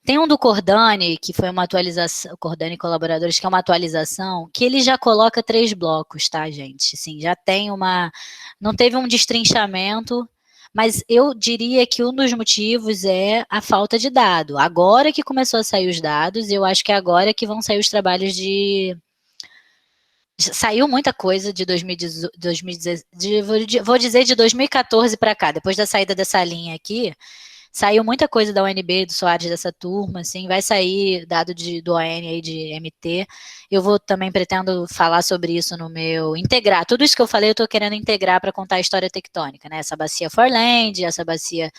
Tem um do Cordani, que foi uma atualização, Cordani e colaboradores, que é uma atualização, que ele já coloca 3 blocos, tá, gente? Assim, já tem não teve um destrinchamento, mas eu diria que um dos motivos é a falta de dado. Agora que começou a sair os dados, eu acho que é agora que vão sair os trabalhos Saiu muita coisa de 2010, vou dizer de 2014 para cá, depois da saída dessa linha aqui, saiu muita coisa da UNB, do Soares, dessa turma, assim, vai sair dado do ON aí de MT. Eu pretendo falar sobre isso no meu, integrar, tudo isso que eu falei eu estou querendo integrar para contar a história tectônica, né, essa bacia Forland, essa bacia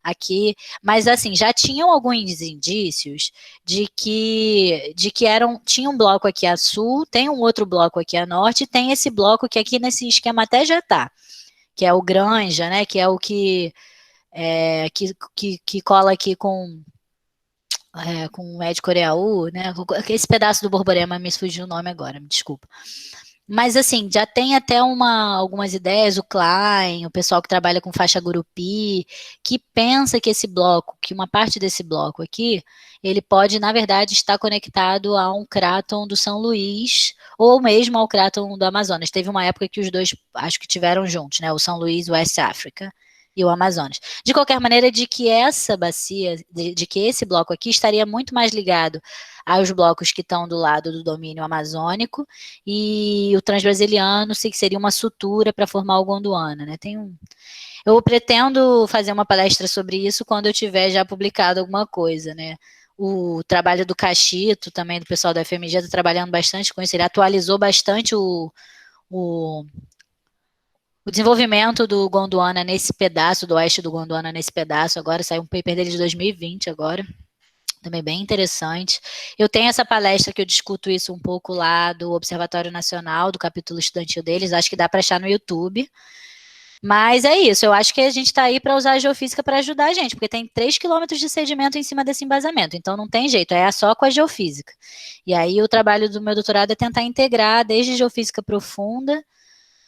aqui, mas assim, já tinham alguns indícios de que tinha um bloco aqui a sul, tem um outro bloco aqui a norte, e tem esse bloco que aqui nesse esquema até já está, que é o Granja, né, que é o que cola aqui com o Ed Coreaú, né, esse pedaço do Borborema, me fugiu o nome agora, me desculpa. Mas, assim, já tem até algumas ideias, o Klein, o pessoal que trabalha com faixa Gurupi, que pensa que que uma parte desse bloco aqui, ele pode, na verdade, estar conectado a um cráton do São Luís, ou mesmo ao cráton do Amazonas. Teve uma época que os dois, acho que tiveram juntos, né, o São Luís e o West África. e o Amazonas. De qualquer maneira, de que essa bacia, de que esse bloco aqui estaria muito mais ligado aos blocos que estão do lado do domínio amazônico, e o transbrasiliano que seria uma sutura para formar o Gondwana, né? Eu pretendo fazer uma palestra sobre isso quando eu tiver já publicado alguma coisa, né? O trabalho do Cachito, também do pessoal da FMG, está trabalhando bastante com isso, ele atualizou bastante o desenvolvimento do Gondwana nesse pedaço, do oeste do Gondwana nesse pedaço, agora saiu um paper dele de 2020 agora, também bem interessante. Eu tenho essa palestra que eu discuto isso um pouco lá do Observatório Nacional, do capítulo estudantil deles, acho que dá para achar no YouTube. Mas é isso, eu acho que a gente está aí para usar a geofísica para ajudar a gente, porque tem 3 quilômetros de sedimento em cima desse embasamento, então não tem jeito, é só com a geofísica. E aí o trabalho do meu doutorado é tentar integrar desde geofísica profunda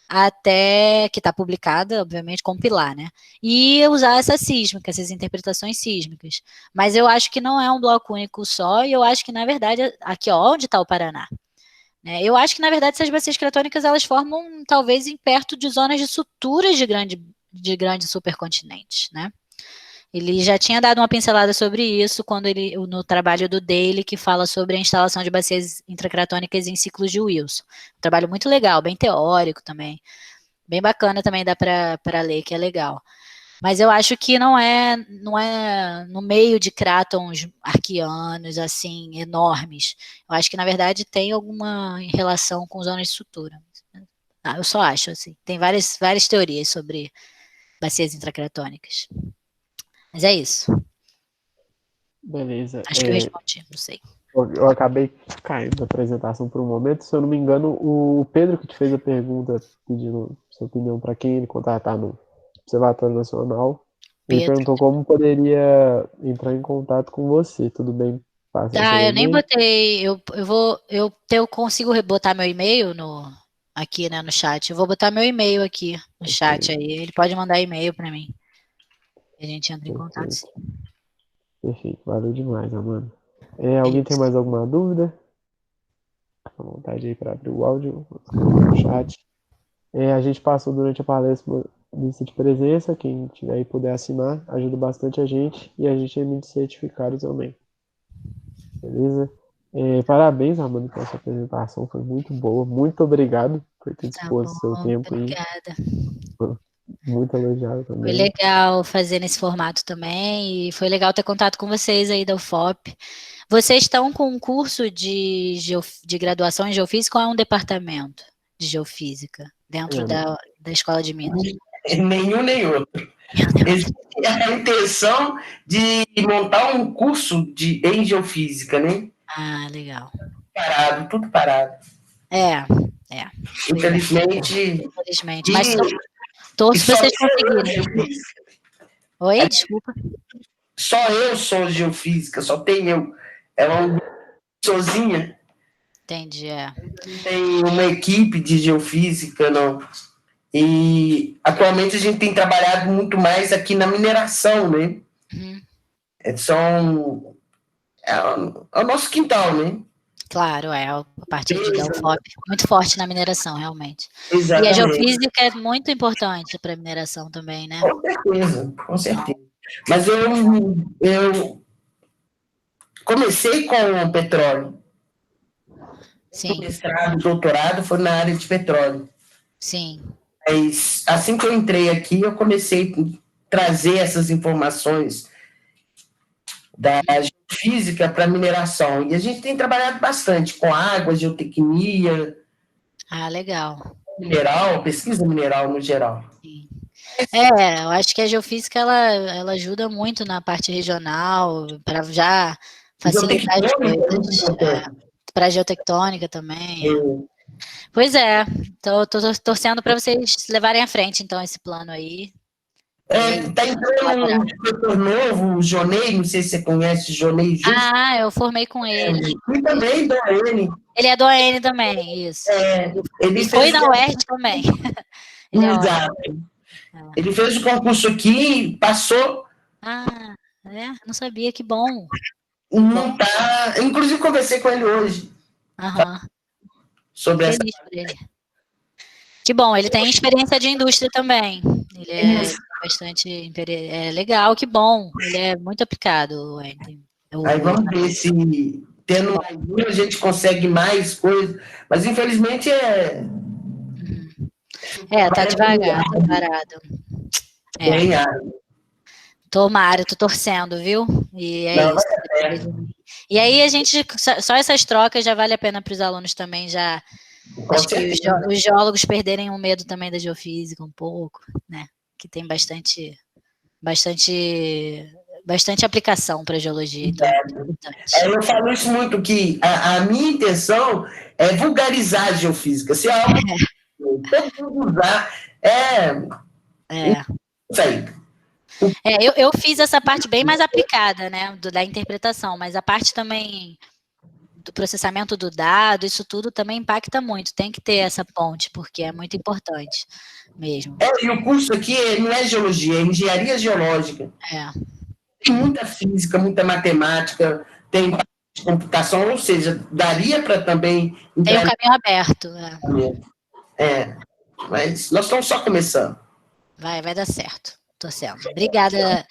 até, que está publicada, obviamente, compilar, né? E usar essa sísmica, essas interpretações sísmicas. Mas eu acho que não é um bloco único só, e eu acho que, na verdade, aqui, ó, onde está o Paraná? Eu acho que, na verdade, essas bacias cratônicas, elas formam, talvez, perto de zonas de suturas de grandes supercontinentes, né? Ele já tinha dado uma pincelada sobre isso no trabalho do Daly, que fala sobre a instalação de bacias intracratônicas em ciclos de Wilson. Um trabalho muito legal, bem teórico também. Bem bacana também, dá para ler, que é legal. Mas eu acho que não é no meio de crátons arqueanos, assim, enormes. Eu acho que, na verdade, tem alguma relação com zonas de sutura. Eu só acho, assim. Tem várias teorias sobre bacias intracratônicas. Mas é isso. Beleza. Acho que eu respondi, não sei. Eu acabei caindo da apresentação por um momento. Se eu não me engano, o Pedro que te fez a pergunta, pedindo sua opinião para quem ele contratar no Observatório Nacional, ele perguntou como poderia entrar em contato com você. Tudo bem? Tá, eu nem botei. Eu consigo botar meu e-mail aqui, né, no chat. Eu vou botar meu e-mail aqui no chat aí. Ele pode mandar e-mail para mim. A gente entra em contato, sim. Perfeito, valeu demais, Amanda. Alguém tem mais alguma dúvida? Fica à vontade aí para abrir o áudio, escrever no chat. A gente passou durante a palestra uma lista de presença, quem tiver aí puder assinar, ajuda bastante a gente, e a gente emite certificados também. Beleza? Parabéns, Amanda, pela sua apresentação, foi muito boa. Muito obrigado por ter disposto o seu tempo. Obrigada. Muito elogiado também. Foi legal fazer nesse formato também, e foi legal ter contato com vocês aí da UFOP. Vocês estão com um curso de graduação em geofísica ou é um departamento de geofísica dentro da Escola de Minas? Nenhum nem outro. Existe a intenção de montar um curso em geofísica, né? Ah, legal. Tudo parado. Infelizmente. Mas torço para vocês conseguirem. Oi, desculpa. Só eu sou geofísica, só tem eu. Ela é uma sozinha. Entendi, Tem uma equipe de geofísica, não. E atualmente a gente tem trabalhado muito mais aqui na mineração, né? Uhum. É o nosso quintal, né? Claro, a parte da UFOP, muito forte na mineração, realmente. Exatamente. E a geofísica é muito importante para a mineração também, né? Com certeza. Mas eu comecei com o petróleo. Sim. O mestrado, doutorado foi na área de petróleo. Sim. Mas assim que eu entrei aqui, eu comecei a trazer essas informações da geofísica para a mineração. E a gente tem trabalhado bastante com água, geotecnia. Legal. Pesquisa mineral no geral. Sim. Eu acho que a geofísica ela ajuda muito na parte regional, para já facilitar as coisas. Para a geotectônica também. Pois é, tô torcendo para vocês levarem à frente, então, esse plano aí. Está entrando um professor novo, o Jonei, não sei se você conhece o Jonei Justo. Eu formei com ele. E também do ON. Ele é do ON também, isso. Ele foi na UERJ também. Exato. Ele fez o concurso aqui, passou. Não sabia, que bom. Não tá. Inclusive, conversei com ele hoje. Sobre Feliz por ele. Que bom, ele tem experiência de indústria também. Ele bastante legal, que bom. Ele é muito aplicado, Wendel. Aí vamos ver se tendo mais a gente consegue mais coisas, mas infelizmente tá devagar, tá parado. Bem árido. Tomara, tô torcendo, viu? E isso. E aí a gente, só essas trocas já vale a pena para os alunos também, já. Acho que os geólogos perderem o medo também da geofísica um pouco, né? Que tem bastante aplicação para a geologia. Então eu falo isso muito, que a minha intenção é vulgarizar a geofísica. Se algo todo mundo usar, isso aí. Eu fiz essa parte bem mais aplicada, né, da interpretação, mas a parte também do processamento do dado, isso tudo também impacta muito, tem que ter essa ponte, porque é muito importante mesmo. E o curso aqui não é geologia, é engenharia geológica. Tem muita física, muita matemática, tem computação, ou seja, daria para também... Tem um caminho aberto. Mas nós estamos só começando. Vai dar certo. Torcendo. Obrigada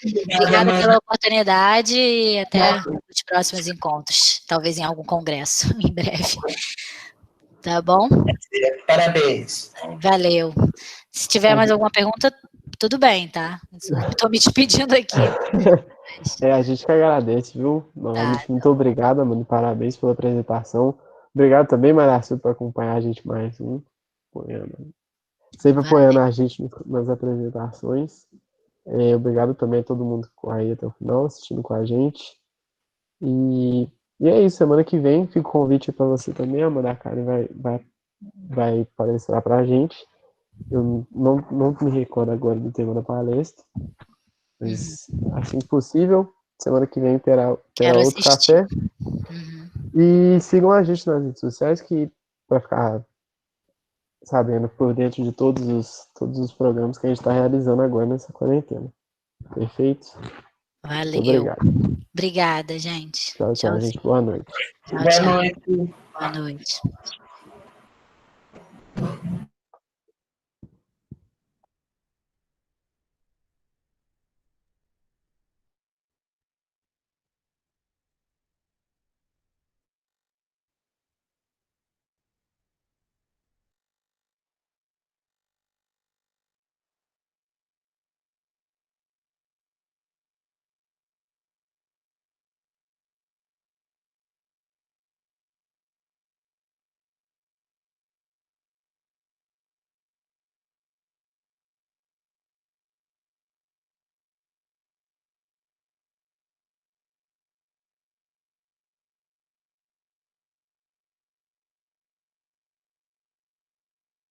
pela oportunidade e até os próximos encontros. Talvez em algum congresso, em breve. Tá bom? Parabéns. Valeu. Se tiver mais alguma pergunta, tudo bem, tá? Estou me despedindo aqui. A gente que agradece, viu? Novamente, muito obrigado, mano. Parabéns pela apresentação. Obrigado também, Maracil, por acompanhar a gente mais um. Sempre apoiando a gente nas apresentações. Obrigado também a todo mundo que ficou aí até o final, assistindo com a gente. E é isso, semana que vem fica o convite para você também, a Amanda Karen vai palestrar para a gente. Eu não me recordo agora do tema da palestra, mas assim que possível, semana que vem terá outro café. E sigam a gente nas redes sociais para ficar sabendo por dentro de todos os programas que a gente está realizando agora nessa quarentena. Perfeito? Valeu. Muito obrigado. Obrigada, gente. Tchau, gente. Boa noite. Tchau. Boa noite.